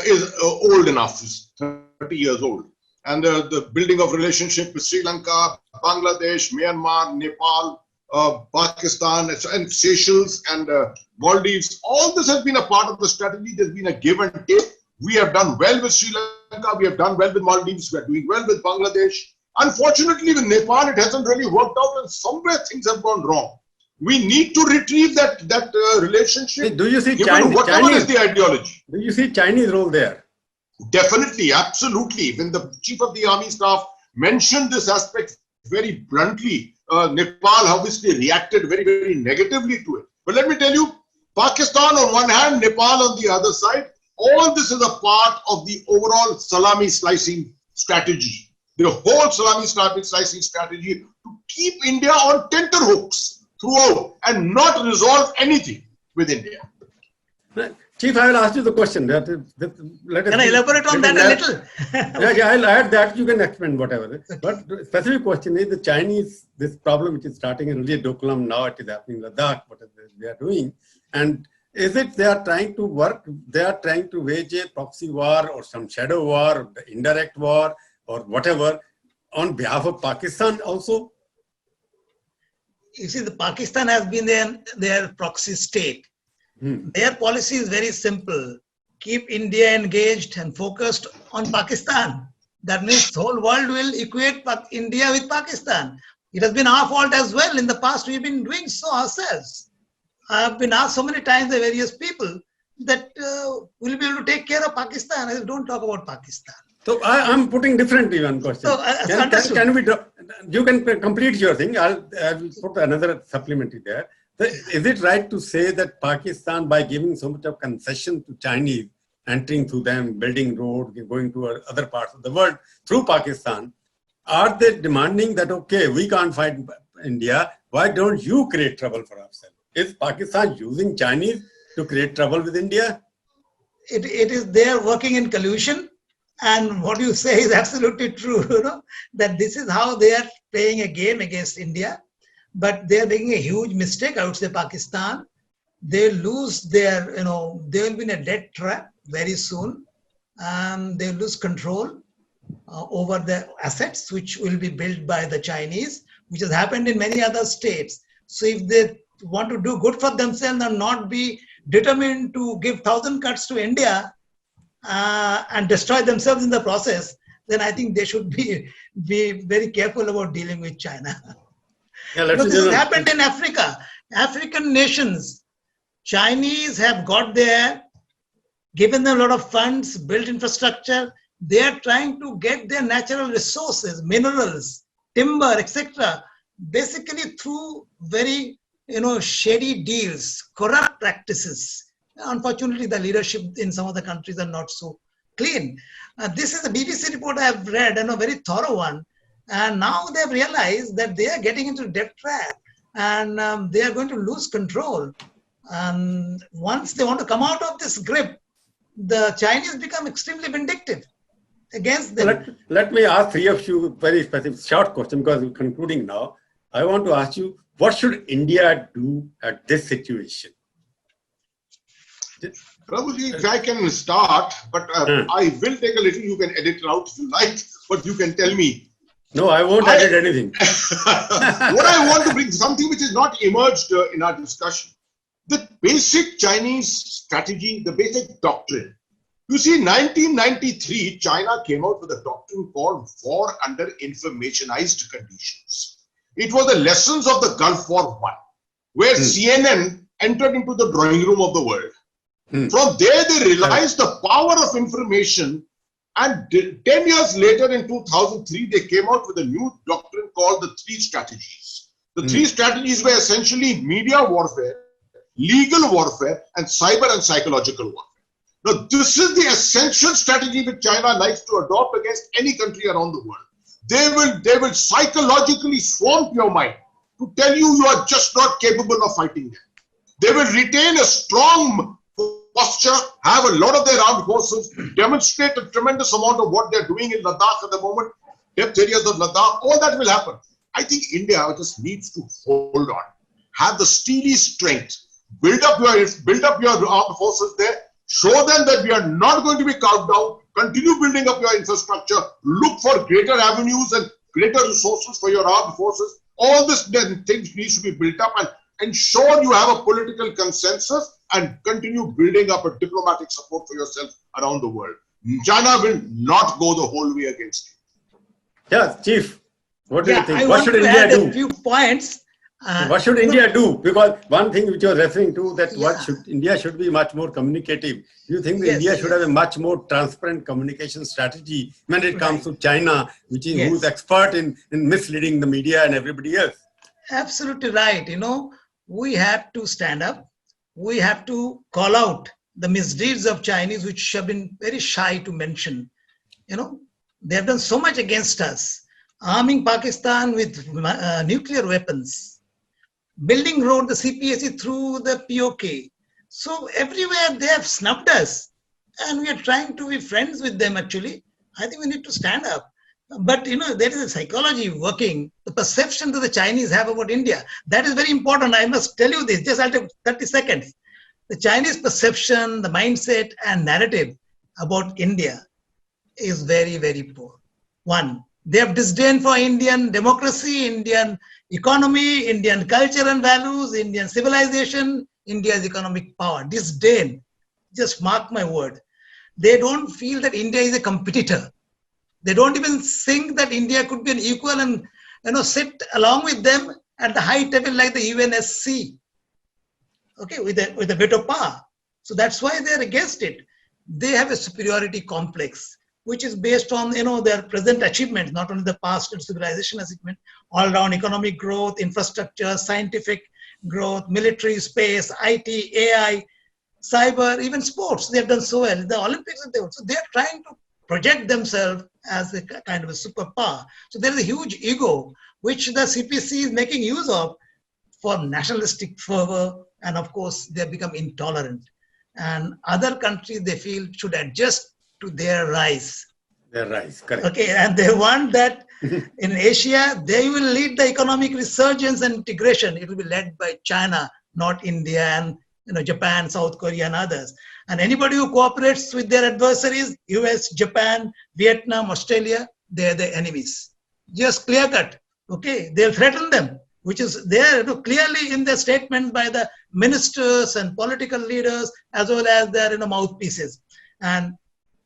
is old enough, it's 30 years old. And the building of relationship with Sri Lanka, Bangladesh, Myanmar, Nepal, Pakistan and Seychelles and Maldives. All this has been a part of the strategy. There's been a give and take. We have done well with Sri Lanka. We have done well with Maldives. We are doing well with Bangladesh. Unfortunately, with Nepal, it hasn't really worked out, and somewhere things have gone wrong. We need to retrieve that relationship. Do you see whatever is the ideology? Do you see Chinese role there? Definitely, absolutely. When the chief of the army staff mentioned this aspect very bluntly, Nepal obviously reacted very, very negatively to it. But let me tell you, Pakistan on one hand, Nepal on the other side, all this is a part of the overall salami slicing strategy. The whole salami slicing strategy to keep India on tenterhooks throughout and not resolve anything with India. Chief, I will ask you the question. Let us Can I elaborate on that a little? Yeah, I'll add that. You can explain whatever. But the specific question is the Chinese, this problem which is starting in Dokulam, now it is happening in Ladakh, what they are doing. And is it they are trying to work, they are trying to wage a proxy war or some shadow war, the indirect war or whatever on behalf of Pakistan also? You see, the Pakistan has been their proxy state. Their policy is very simple. Keep India engaged and focused on Pakistan. That means the whole world will equate India with Pakistan. It has been our fault as well. In the past, we've been doing so ourselves. I have been asked so many times by various people that we'll be able to take care of Pakistan. I said, don't talk about Pakistan. So I'm putting differently one question. So, can we you can complete your thing. I'll put another supplementary there. Is it right to say that Pakistan, by giving so much of concession to Chinese, entering through them, building roads, going to other parts of the world through Pakistan, are they demanding that, okay, we can't fight India, why don't you create trouble for ourselves? Is Pakistan using Chinese to create trouble with India? It is there working in collusion. And what you say is absolutely true, that this is how they are playing a game against India. But they are making a huge mistake, I would say, Pakistan. They lose their, they will be in a debt trap very soon. They lose control over the assets, which will be built by the Chinese, which has happened in many other states. So if they want to do good for themselves and not be determined to give 1,000 cuts to India and destroy themselves in the process, then I think they should be very careful about dealing with China. Yeah, this has happened in Africa. African nations, Chinese have got there, given them a lot of funds, built infrastructure. They are trying to get their natural resources, minerals, timber, etc., basically through very, shady deals, corrupt practices. Unfortunately, the leadership in some of the countries are not so clean. This is a BBC report I have read, and a very thorough one. And now they have realized that they are getting into debt trap and they are going to lose control. And once they want to come out of this grip, the Chinese become extremely vindictive against them. Let me ask three of you very specific short question because we're concluding now. I want to ask you, what should India do at this situation? Prabhuji, if I can start, but I will take a little, you can edit it out if you like, but you can tell me. No, I won't edit anything. What I want to bring, something which is not emerged in our discussion, the basic Chinese strategy, the basic doctrine. You see, 1993, China came out with a doctrine called War Under Informationized Conditions. It was the lessons of the Gulf War I, where CNN entered into the drawing room of the world. From there, they realized the power of information. And 10 years later, in 2003, they came out with a new doctrine called the three strategies. The three strategies were essentially media warfare, legal warfare, and cyber and psychological warfare. Now, this is the essential strategy which China likes to adopt against any country around the world. They will psychologically swamp your mind to tell you are just not capable of fighting them. They will retain a strong posture, have a lot of their armed forces, demonstrate a tremendous amount of what they're doing in Ladakh at the moment, depth areas of Ladakh, all that will happen. I think India just needs to hold on, have the steely strength, build up your armed forces there, show them that we are not going to be carved out, continue building up your infrastructure, look for greater avenues and greater resources for your armed forces, All this then things needs to be built up and ensure you have a political consensus and continue building up a diplomatic support for yourself around the world. China will not go the whole way against you. Yeah, Chief, what do you think? I What want should to India add do? a few points. What should India do? Because one thing which you are referring to, that Yeah. India should be much more communicative. Do you think that Yes, India should yes. have a much more transparent communication strategy when it comes Right. to China, which is Yes. who's expert in misleading the media and everybody else? Absolutely right. We have to stand up. We have to call out the misdeeds of Chinese, which have been very shy to mention. They have done so much against us, arming Pakistan with nuclear weapons, building road the CPSC through the POK. So everywhere they have snubbed us, and we are trying to be friends with them. Actually, I think we need to stand up. But there is a psychology working, the perception that the Chinese have about India. That is very important. I must tell you this. Just I'll take 30 seconds. The Chinese perception, the mindset, and narrative about India is very, very poor. One, they have disdain for Indian democracy, Indian economy, Indian culture and values, Indian civilization, India's economic power. Disdain. Just mark my word. They don't feel that India is a competitor. They don't even think that India could be an equal and sit along with them at the high table like the UNSC. Okay, with a bit of power. So that's why they're against it. They have a superiority complex, which is based on their present achievements, not only the past civilization achievement, all around economic growth, infrastructure, scientific growth, military, space, IT, AI, cyber, even sports. They have done so well. The Olympics, so they're trying to project themselves as a kind of a superpower. So there is a huge ego, which the CPC is making use of for nationalistic fervor. And of course, they have become intolerant. And other countries, they feel, should adjust to their rise. Their rise, correct. Okay, and they want that in Asia, they will lead the economic resurgence and integration. It will be led by China, not India and Japan, South Korea, and others. And anybody who cooperates with their adversaries, US, Japan, Vietnam, Australia, they're the enemies. Just clear cut. Okay, they'll threaten them, which is there clearly in the statement by the ministers and political leaders, as well as their And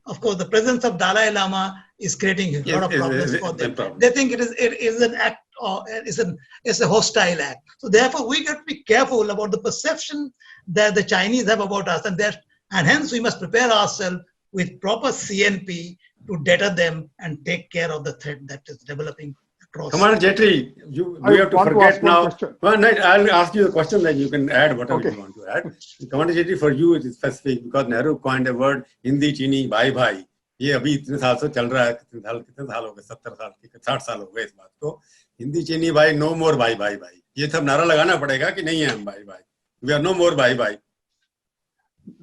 of course, the presence of Dalai Lama is creating a lot of problems for them. They think it is an act or it's a hostile act. So therefore, we got to be careful about the perception that the Chinese have about us, and hence we must prepare ourselves with proper CNP to deter them and take care of the threat that is developing across. Commander Jetri, we have to forget now. I'll ask you a question, then you can add whatever you want to add. Commander Jetri, for you it is specific because Nehru coined a word, Hindi Chini bhai bhai. ये अभी इतने साल से चल रहा है, कितने साल हो गए, 70 साल, 60 साल हो गए इस बात को. हिंदी चीनी भाई, no more भाई भाई भाई. ये सब नारा लगाना पड़ेगा कि नहीं है हम भाई भाई. We are no more भाई भाई.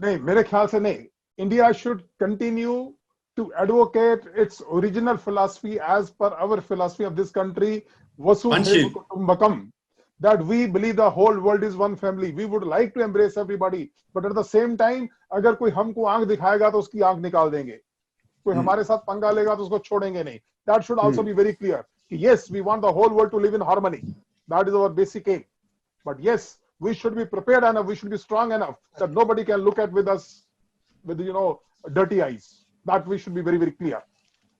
नहीं, मेरे ख्याल से नहीं. India should continue to advocate its original philosophy as per our philosophy of this country, Vasudhaiva Kutumbakam, that we believe the whole world is one family. We would like to embrace everybody, but at the same time, अगर कोई हमको आंख दिखाएगा तो उसकी आंख निकाल देंगे. कोई हमारे साथ पंगा लेगा तो उसको छोड़ेंगे नहीं. That should also be very clear. Yes, we want the whole world to live in harmony. That is our basic aim. But yes, we should be prepared enough. We should be strong enough that nobody can look at with us with dirty eyes. That we should be very, very clear.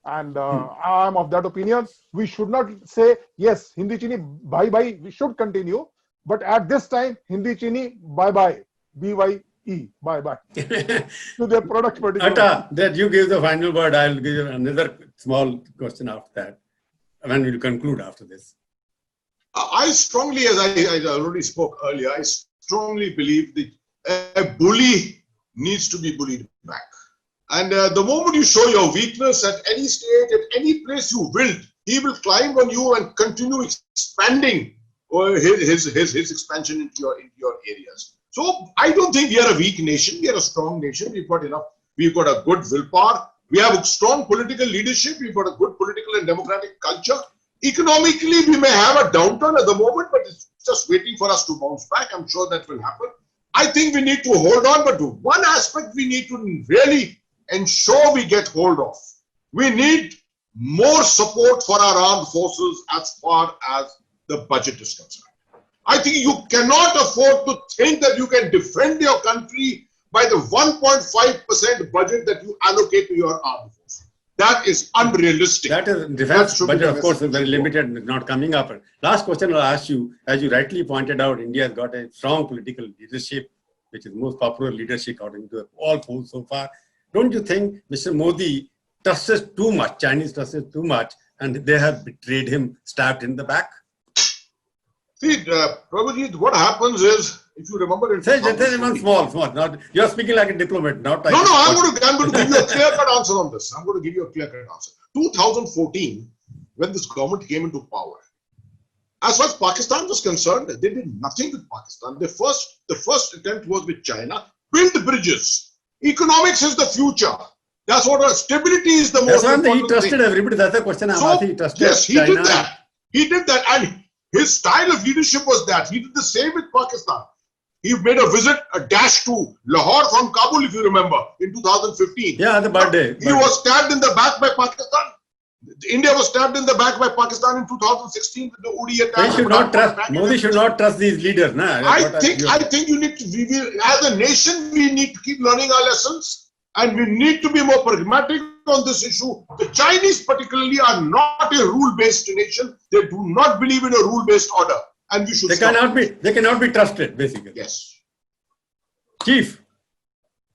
And I am of that opinion. We should not say yes, Hindi Chini bye bye. We should continue, but at this time, Hindi Chini bye bye. BYE. Bye bye. To their product particular. Atta, that you give the final word. I'll give you another small question after that. When we'll conclude after this. I strongly, as I already spoke earlier, I strongly believe that a bully needs to be bullied back. And the moment you show your weakness at any stage, at any place you will, he will climb on you and continue expanding his expansion into your areas. So I don't think we are a weak nation. We are a strong nation. We've got enough. We've got a good willpower. We have a strong political leadership. We've got a good political and democratic culture. Economically, we may have a downturn at the moment, but it's just waiting for us to bounce back. I'm sure that will happen. I think we need to hold on, but one aspect we need to really ensure we get hold of. We need more support for our armed forces as far as the budget is concerned. I think you cannot afford to think that you can defend your country by the 1.5% budget that you allocate to your armed force. That is unrealistic. That is That defense should be budget, the of course, is message very you go. limited, not coming up. Last question I'll ask you, as you rightly pointed out, India has got a strong political leadership, which is most popular leadership according to all polls so far. Don't you think Mr. Modi trusts too much, Chinese trusts too much, and they have betrayed him, stabbed in the back? See, Prabhuji, what happens is, if you remember in Say one 2014 small, not, you're speaking like a diplomat, not like... No, I'm going to give you a clear-cut answer on this. I'm going to give you a clear-cut answer. 2014, when this government came into power, as far as Pakistan was concerned, they did nothing with Pakistan. The first attempt was with China. Build bridges. Economics is the future. That's what stability is the most That's why important he trusted thing. everybody. That's the question I'm asking. He trusted Yes, he China. did that. He did that, and his style of leadership was that. He did the same with Pakistan. He made a visit, a dash to Lahore from Kabul, if you remember, in 2015. Yeah, the birthday. He was stabbed in the back by Pakistan. India was stabbed in the back by Pakistan in 2016 with the Uri attack. He should not trust. Modi should not trust these leaders. Nah? I think you need to, as a nation, we need to keep learning our lessons, and we need to be more pragmatic on this issue. The Chinese particularly are not a rule-based nation. They do not believe in a rule-based order, and we should They cannot be trusted, basically. Yes. Chief.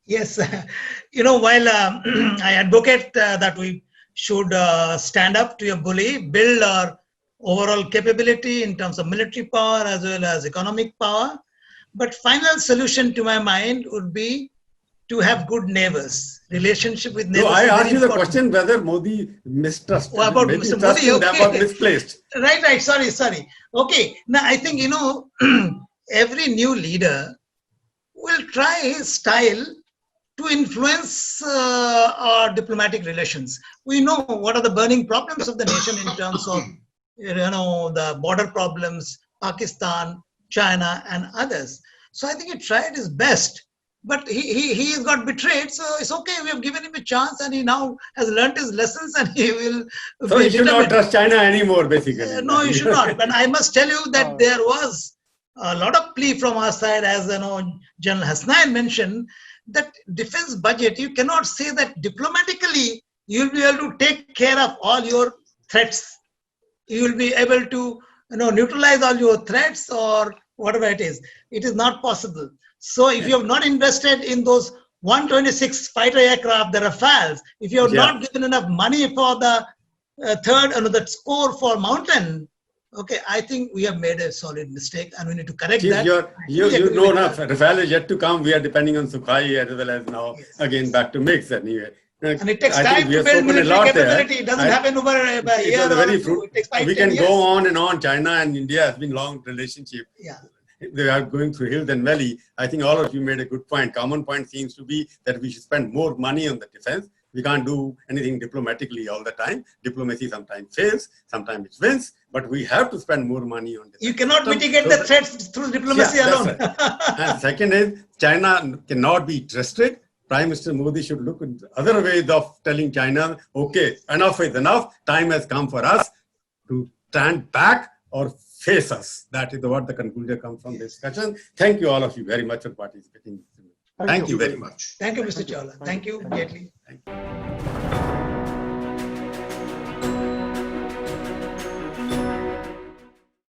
Yes, while I advocate that we should stand up to a bully, build our overall capability in terms of military power as well as economic power, but final solution to my mind would be to have good neighbors. Relationship with neighbors. No, I asked you the question whether Modi mistrusted. Oh, about Mr. Modi, okay. okay. Misplaced. Right. Sorry. Okay. Now, I think, every new leader will try his style to influence our diplomatic relations. We know what are the burning problems of the nation in terms of, the border problems, Pakistan, China, and others. So I think he tried his best. But he got betrayed, so it's okay. We have given him a chance, and he now has learned his lessons, and he will. So he should not trust China anymore, basically. No, he should not. But I must tell you that there was a lot of plea from our side, as General Hasnain mentioned, that defense budget. You cannot say that diplomatically you will be able to take care of all your threats. You will be able to neutralize all your threats or whatever it is. It is not possible. So if you have not invested in those 126 fighter aircraft, the Rafales, if you have not given enough money for the the score for Mountain, okay, I think we have made a solid mistake and we need to correct that. You know enough. Rafale is yet to come. We are depending on Sukhoi as well as now again back to mix anyway. And it takes time to build military capability. It doesn't happen over a year or two. It takes 5-10 years. We can go on and on. China and India has been long relationship. Yeah. They are going through hills and valley. I think all of you made a good point. Common point seems to be that we should spend more money on the defense. We can't do anything diplomatically all the time. Diplomacy sometimes fails, sometimes it wins, but we have to spend more money on defense. You cannot mitigate the threats through diplomacy alone. Right. And second is, China cannot be trusted. Prime Minister Modi should look at other ways of telling China, okay, enough is enough. Time has come for us to stand back or face us. That is what the conclusion comes from this discussion. Thank you all of you very much for participating. Thank you very much. Thank you, Mr. Chawla. Thank you, Jaitley. Thank you.